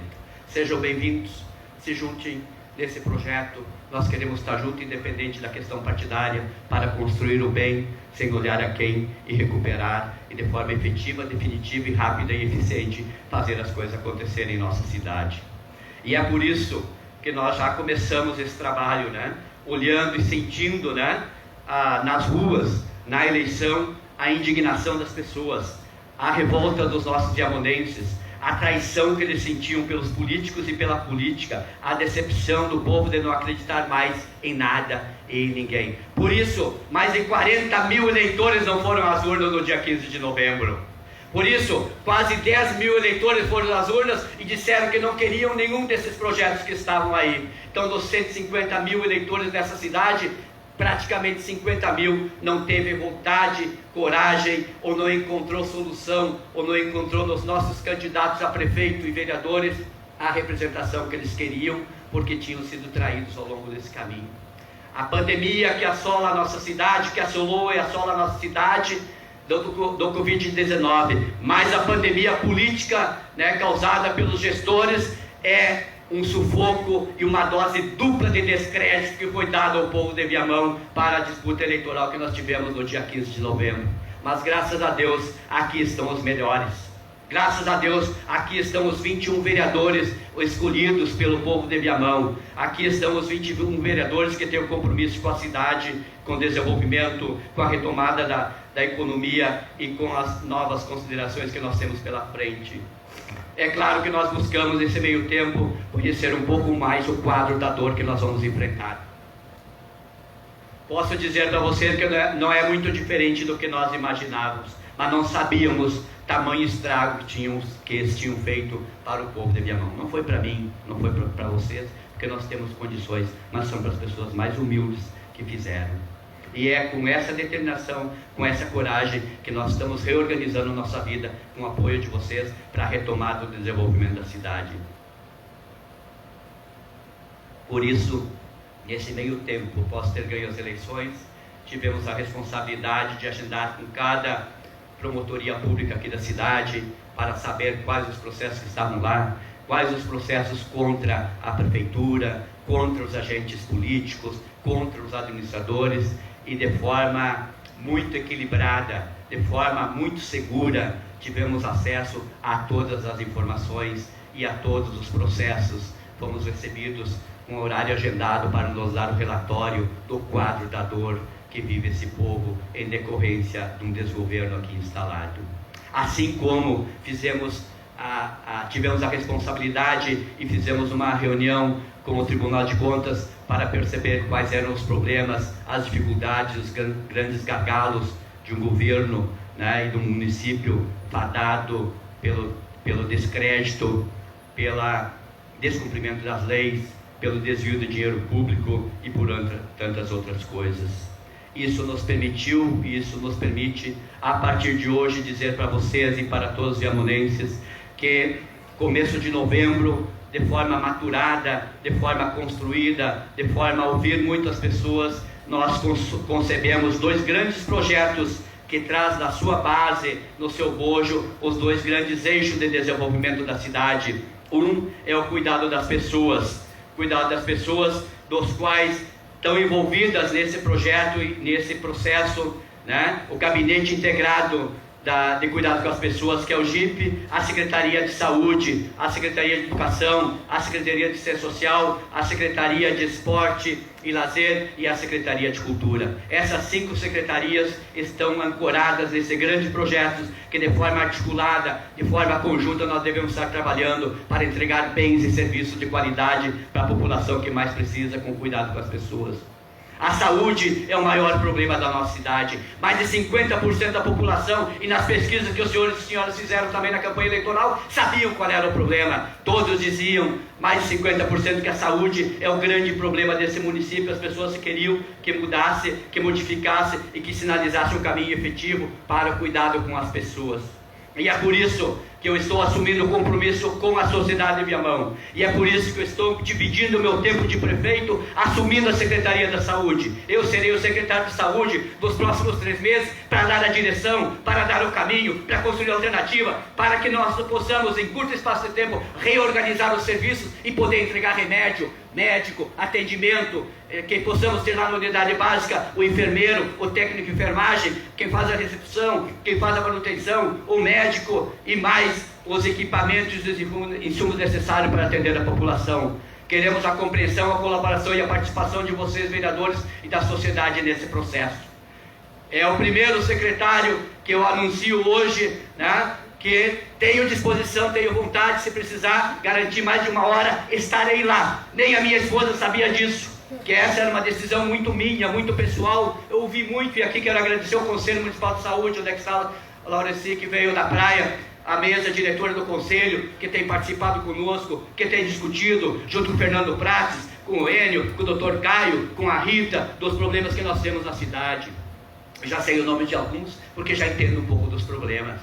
Sejam bem-vindos, se juntem nesse projeto. Nós queremos estar juntos, independente da questão partidária, para construir o bem, sem olhar a quem, e recuperar, e de forma efetiva, definitiva e rápida e eficiente, fazer as coisas acontecerem em nossa cidade. E é por isso que nós já começamos esse trabalho, olhando e sentindo, nas ruas, na eleição, a indignação das pessoas, a revolta dos nossos viamonenses, a traição que eles sentiam pelos políticos e pela política, a decepção do povo de não acreditar mais em nada e em ninguém. Por isso, mais de 40 mil eleitores não foram às urnas no dia 15 de novembro. Por isso, quase 10 mil eleitores foram às urnas e disseram que não queriam nenhum desses projetos que estavam aí. Então, dos 150 mil eleitores dessa cidade, praticamente 50 mil não teve vontade, coragem, ou não encontrou solução, ou não encontrou nos nossos candidatos a prefeito e vereadores a representação que eles queriam, porque tinham sido traídos ao longo desse caminho. A pandemia que assola a nossa cidade, que assolou e assola a nossa cidade, do Covid-19, mas a pandemia política, causada pelos gestores, é um sufoco e uma dose dupla de descrédito que foi dado ao povo de Viamão para a disputa eleitoral que nós tivemos no dia 15 de novembro. Mas graças a Deus, aqui estão os melhores. Graças a Deus, aqui estão os 21 vereadores escolhidos pelo povo de Viamão. Aqui estão os 21 vereadores que têm um compromisso com a cidade, com o desenvolvimento, com a retomada da economia e com as novas considerações que nós temos pela frente. É claro que nós buscamos, nesse meio tempo, conhecer um pouco mais o quadro da dor que nós vamos enfrentar. Posso dizer para vocês que não é muito diferente do que nós imaginávamos, mas não sabíamos tamanho estrago que eles tinham feito para o povo de Viamão. Não foi para mim, não foi para vocês, porque nós temos condições, mas são para as pessoas mais humildes que fizeram. E é com essa determinação, com essa coragem, que nós estamos reorganizando nossa vida, com o apoio de vocês, para a retomada do desenvolvimento da cidade. Por isso, nesse meio tempo, após ter ganho as eleições, tivemos a responsabilidade de agendar com cada promotoria pública aqui da cidade, para saber quais os processos que estavam lá, quais os processos contra a prefeitura, contra os agentes políticos, contra os administradores, e de forma muito equilibrada, de forma muito segura, tivemos acesso a todas as informações e a todos os processos. Fomos recebidos com horário agendado para nos dar o relatório do quadro da dor que vive esse povo em decorrência de um desgoverno aqui instalado. Assim como fizemos tivemos a responsabilidade e fizemos uma reunião com o Tribunal de Contas para perceber quais eram os problemas, as dificuldades, os grandes gargalos de um governo, né, e de um município fadado pelo descrédito, pelo descumprimento das leis, pelo desvio de dinheiro público e por tantas outras coisas. Isso nos permite, a partir de hoje, dizer para vocês e para todos os viamonenses que, começo de novembro, de forma maturada, de forma construída, de forma a ouvir muitas pessoas, nós concebemos 2 grandes projetos que traz da sua base, no seu bojo, os 2 grandes eixos de desenvolvimento da cidade. Um é o cuidado das pessoas, dos quais estão envolvidas nesse projeto e nesse processo, né? O Gabinete Integrado de Cuidado com as Pessoas, que é o GIP, a Secretaria de Saúde, a Secretaria de Educação, a Secretaria de Assistência Social, a Secretaria de Esporte e Lazer e a Secretaria de Cultura. Essas 5 secretarias estão ancoradas nesse grande projeto que, de forma articulada, de forma conjunta, nós devemos estar trabalhando para entregar bens e serviços de qualidade para a população que mais precisa, com cuidado com as pessoas. A saúde é o maior problema da nossa cidade. Mais de 50% da população, e nas pesquisas que os senhores e senhoras fizeram também na campanha eleitoral, sabiam qual era o problema. Todos diziam, mais de 50%, que a saúde é o grande problema desse município. As pessoas queriam que mudasse, que modificasse e que sinalizasse um caminho efetivo para o cuidado com as pessoas. E é por isso que eu estou assumindo o compromisso com a sociedade de Viamão. E é por isso que eu estou dividindo o meu tempo de prefeito, assumindo a Secretaria da Saúde. Eu serei o secretário de Saúde dos próximos 3 meses para dar a direção, para dar o caminho, para construir a alternativa, para que nós possamos, em curto espaço de tempo, reorganizar os serviços e poder entregar remédio, médico, atendimento, que possamos ter lá na unidade básica o enfermeiro, o técnico de enfermagem, quem faz a recepção, quem faz a manutenção, o médico e mais os equipamentos e os insumos necessários para atender a população. Queremos a compreensão, a colaboração e a participação de vocês, vereadores, e da sociedade nesse processo. É o primeiro secretário que eu anuncio hoje, né, que tenho disposição, tenho vontade, se precisar garantir mais de 1 hora, estarei lá. Nem a minha esposa sabia disso, que essa era uma decisão muito minha, muito pessoal. Eu ouvi muito, e aqui quero agradecer ao Conselho Municipal de Saúde, onde é que está a Laureci, que veio da praia, a mesa diretora do Conselho, que tem participado conosco, que tem discutido, junto com o Fernando Prates, com o Enio, com o Dr. Caio, com a Rita, dos problemas que nós temos na cidade. Eu já sei o nome de alguns, porque já entendo um pouco dos problemas.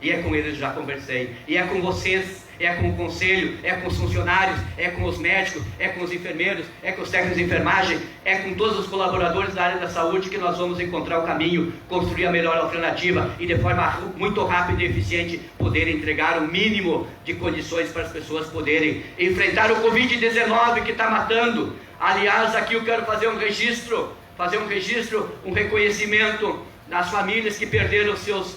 E é com eles que já conversei. E é com vocês, é com o Conselho, é com os funcionários, é com os médicos, é com os enfermeiros, é com os técnicos de enfermagem, é com todos os colaboradores da área da saúde que nós vamos encontrar o caminho, construir a melhor alternativa e, de forma muito rápida e eficiente, poder entregar o mínimo de condições para as pessoas poderem enfrentar o Covid-19 que está matando. Aliás, aqui eu quero fazer um registro, um reconhecimento das famílias que perderam seus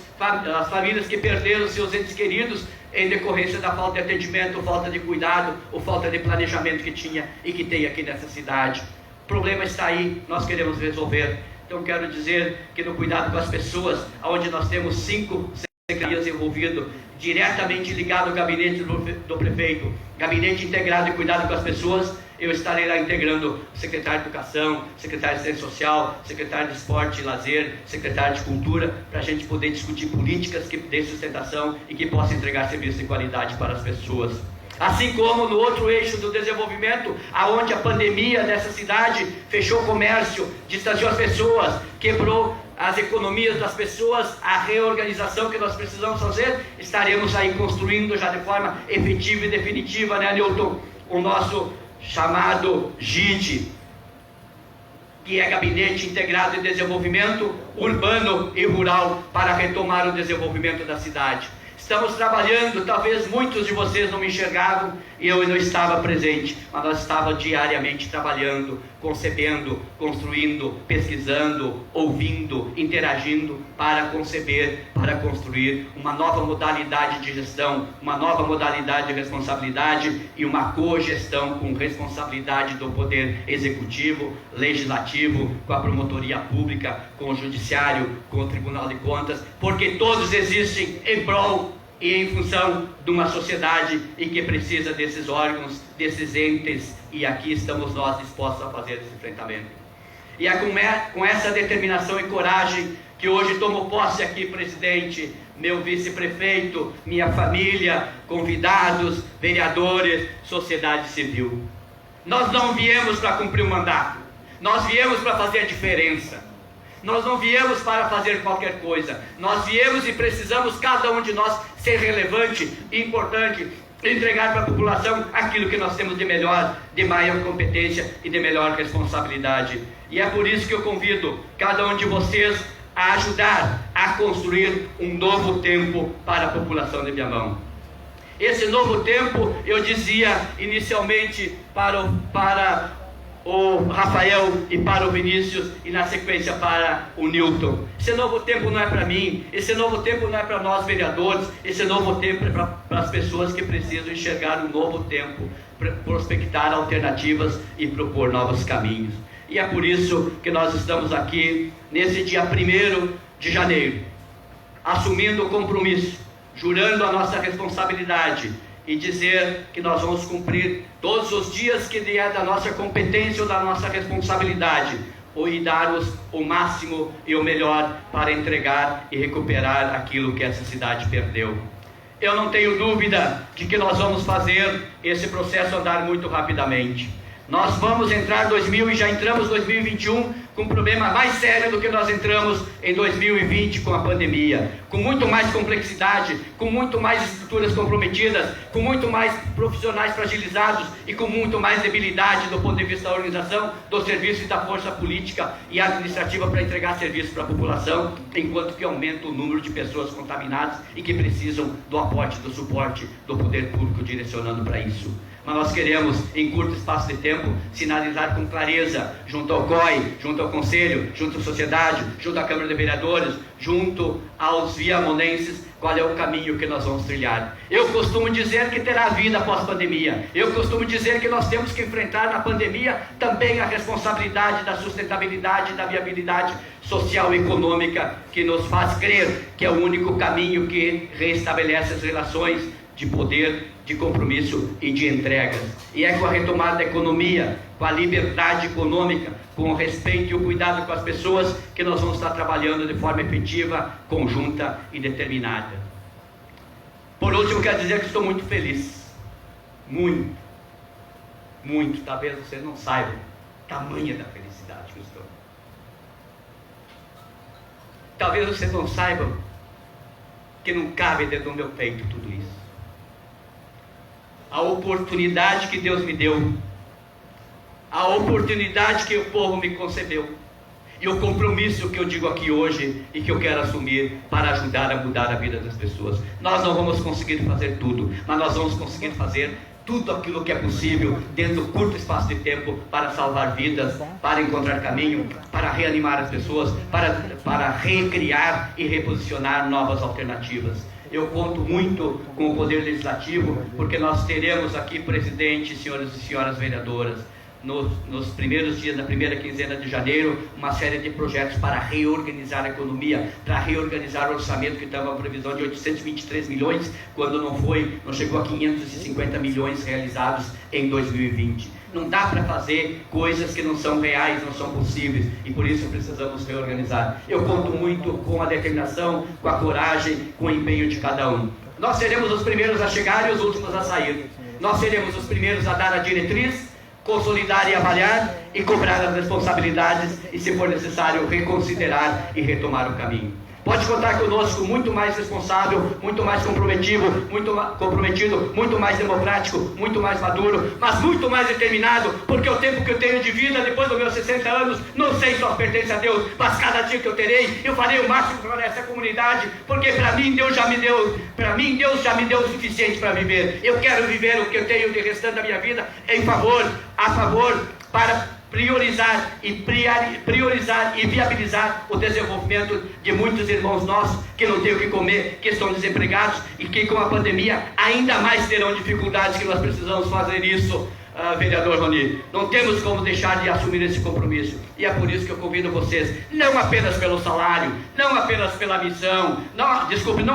entes queridos em decorrência da falta de atendimento, falta de cuidado ou falta de planejamento que tinha e que tem aqui nessa cidade. O problema está aí, nós queremos resolver. Então quero dizer que no cuidado com as pessoas, onde nós temos 5 secretarias envolvidas, diretamente ligado ao gabinete do prefeito, gabinete integrado de cuidado com as pessoas, eu estarei lá integrando o secretário de Educação, secretário de Assistência Social, secretário de Esporte e Lazer, secretário de Cultura, para a gente poder discutir políticas que dêem sustentação e que possam entregar serviços de qualidade para as pessoas. Assim como no outro eixo do desenvolvimento, aonde a pandemia dessa cidade fechou o comércio, distanciou as pessoas, quebrou as economias das pessoas, a reorganização que nós precisamos fazer, estaremos aí construindo já de forma efetiva e definitiva, né, Newton, o nosso chamado GID, que é Gabinete Integrado de Desenvolvimento Urbano e Rural, para retomar o desenvolvimento da cidade. Estamos trabalhando, talvez muitos de vocês não me enxergavam e eu não estava presente, mas nós estávamos diariamente trabalhando, concebendo, construindo, pesquisando, ouvindo, interagindo para conceber, para construir uma nova modalidade de gestão, uma nova modalidade de responsabilidade e uma cogestão com responsabilidade do Poder Executivo, Legislativo, com a Promotoria Pública, com o Judiciário, com o Tribunal de Contas, porque todos existem em prol e em função de uma sociedade e que precisa desses órgãos, desses entes, e aqui estamos nós dispostos a fazer esse enfrentamento. E é com essa determinação e coragem que hoje tomo posse aqui, presidente, meu vice-prefeito, minha família, convidados, vereadores, sociedade civil. Nós não viemos para cumprir o mandato, nós viemos para fazer a diferença. Nós não viemos para fazer qualquer coisa, nós viemos e precisamos, cada um de nós, ser relevante e importante, entregar para a população aquilo que nós temos de melhor, de maior competência e de melhor responsabilidade. E é por isso que eu convido cada um de vocês a ajudar a construir um novo tempo para a população de Viamão. Esse novo tempo, eu dizia inicialmente para o Rafael e para o Vinícius, e na sequência para o Newton. Esse novo tempo não é para mim, esse novo tempo não é para nós vereadores, esse novo tempo é para as pessoas que precisam enxergar um novo tempo, prospectar alternativas e propor novos caminhos. E é por isso que nós estamos aqui nesse dia 1º de janeiro, assumindo o compromisso, jurando a nossa responsabilidade e dizer que nós vamos cumprir todos os dias que vier da nossa competência ou da nossa responsabilidade, e dar-vos o máximo e o melhor para entregar e recuperar aquilo que essa cidade perdeu. Eu não tenho dúvida de que nós vamos fazer esse processo andar muito rapidamente. Nós vamos entrar e já entramos 2021 com um problema mais sério do que nós entramos em 2020 com a pandemia, com muito mais complexidade, com muito mais estruturas comprometidas, com muito mais profissionais fragilizados e com muito mais debilidade do ponto de vista da organização, do serviço e da força política e administrativa para entregar serviço para a população, enquanto que aumenta o número de pessoas contaminadas e que precisam do aporte, do suporte do poder público direcionando para isso. Mas nós queremos, em curto espaço de tempo, sinalizar com clareza, junto ao COI, junto ao Conselho, junto à sociedade, junto à Câmara de Vereadores, junto aos viamonenses, qual é o caminho que nós vamos trilhar. Eu costumo dizer que terá vida após pandemia. Eu costumo dizer que nós temos que enfrentar na pandemia também a responsabilidade da sustentabilidade, da viabilidade social e econômica, que nos faz crer que é o único caminho que restabelece as relações de poder, de compromisso e de entregas. E é com a retomada da economia, com a liberdade econômica, com o respeito e o cuidado com as pessoas que nós vamos estar trabalhando de forma efetiva, conjunta e determinada. Por último, quero dizer que estou muito feliz. Muito. Muito. Talvez vocês não saibam a tamanha da felicidade que eu estou. Talvez vocês não saibam que não cabe dentro do meu peito tudo isso. A oportunidade que Deus me deu, a oportunidade que o povo me concedeu, e o compromisso que eu digo aqui hoje e que eu quero assumir para ajudar a mudar a vida das pessoas. Nós não vamos conseguir fazer tudo, mas nós vamos conseguir fazer tudo aquilo que é possível dentro do curto espaço de tempo para salvar vidas, para encontrar caminho, para reanimar as pessoas, para recriar e reposicionar novas alternativas. Eu conto muito com o Poder Legislativo, porque nós teremos aqui, presidente, senhores e senhoras vereadoras, nos primeiros dias da primeira quinzena de janeiro, uma série de projetos para reorganizar a economia, para reorganizar o orçamento que estava com previsão de 823 milhões, quando não chegou a 550 milhões realizados em 2020. Não dá para fazer coisas que não são reais, não são possíveis, e por isso precisamos reorganizar. Eu conto muito com a determinação, com a coragem, com o empenho de cada um. Nós seremos os primeiros a chegar e os últimos a sair. Nós seremos os primeiros a dar a diretriz, consolidar e avaliar, e cobrar as responsabilidades, e se for necessário reconsiderar e retomar o caminho. Pode contar conosco, muito mais responsável, muito mais comprometido, muito mais democrático, muito mais maduro, mas muito mais determinado, porque o tempo que eu tenho de vida, depois dos meus 60 anos, não sei se só pertence a Deus, mas cada dia que eu terei, eu farei o máximo para essa comunidade, porque para mim Deus já me deu o suficiente para viver. Eu quero viver o que eu tenho de restante da minha vida a favor, para priorizar e viabilizar o desenvolvimento de muitos irmãos nossos que não têm o que comer, que estão desempregados e que com a pandemia ainda mais terão dificuldades, que nós precisamos fazer isso vereador Rony, não temos como deixar de assumir esse compromisso. E é por isso que eu convido vocês, não apenas pelo salário, não apenas pela missão, não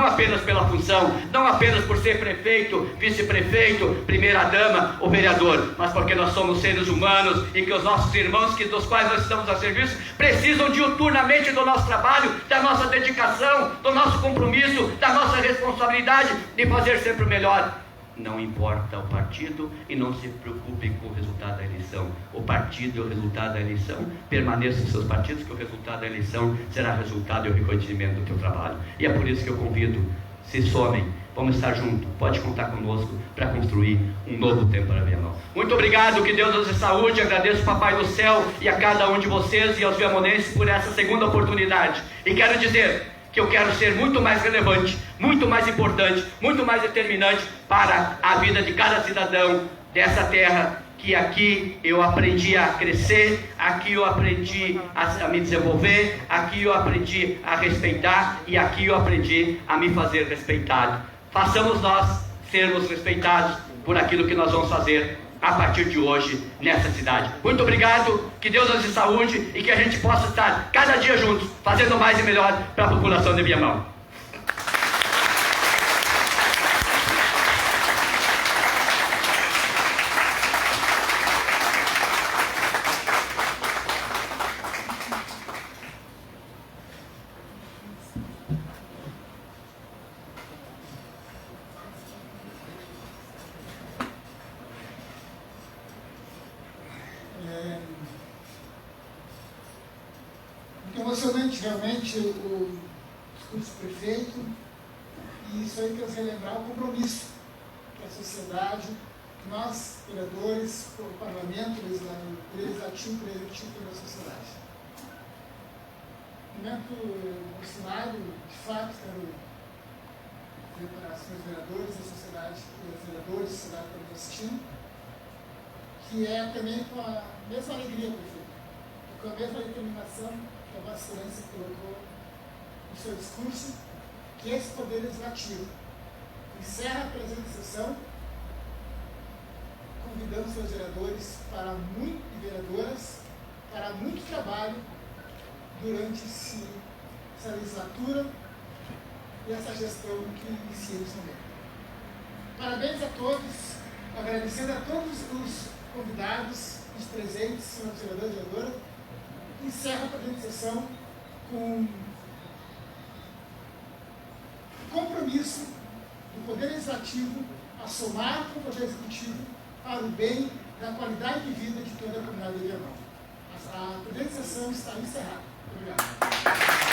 apenas pela função, não apenas por ser prefeito, vice-prefeito, primeira-dama ou vereador, mas porque nós somos seres humanos e que os nossos irmãos dos quais nós estamos a serviço precisam diuturnamente do nosso trabalho, da nossa dedicação, do nosso compromisso, da nossa responsabilidade de fazer sempre o melhor. Não importa o partido e não se preocupe com o resultado da eleição. O partido e o resultado da eleição, permaneça em seus partidos, que o resultado da eleição será resultado e o reconhecimento do teu trabalho. E é por isso que eu convido, se somem, vamos estar juntos, pode contar conosco para construir um novo tempo para Viamão. Muito obrigado, que Deus nos dê saúde, agradeço ao Papai do Céu e a cada um de vocês e aos viamonenses por essa segunda oportunidade. E quero dizer que eu quero ser muito mais relevante, muito mais importante, muito mais determinante para a vida de cada cidadão dessa terra, que aqui eu aprendi a crescer, aqui eu aprendi a me desenvolver, aqui eu aprendi a respeitar e aqui eu aprendi a me fazer respeitado. Façamos nós sermos respeitados por aquilo que nós vamos fazer a partir de hoje nessa cidade. Muito obrigado, que Deus nos dê saúde e que a gente possa estar cada dia juntos, fazendo mais e melhor para a população de Viamão. Muito emocionante realmente o discurso do prefeito, e isso aí quer relembrar o compromisso que a sociedade, que nós, vereadores, o parlamento, o legislativo, o executivo da sociedade. No momento emocionado, de fato, quero dizer para os meus vereadores da sociedade, os vereadores da sociedade que estão assistindo, que é também com a mesma alegria, prefeito, e com a mesma determinação que a Vossa Excelência colocou no seu discurso, que esse Poder Legislativo encerra a presente sessão, convidando seus vereadores e vereadoras para muito trabalho durante essa legislatura e essa gestão que iniciamos também. Parabéns a todos, agradecendo a todos os convidados, os presentes, senhores vereadores e vereadoras. Encerra a presente sessão com o compromisso do Poder Legislativo a somar com o Poder Executivo para o bem da qualidade de vida de toda a comunidade de Viamão. A presente sessão está encerrada. Obrigado.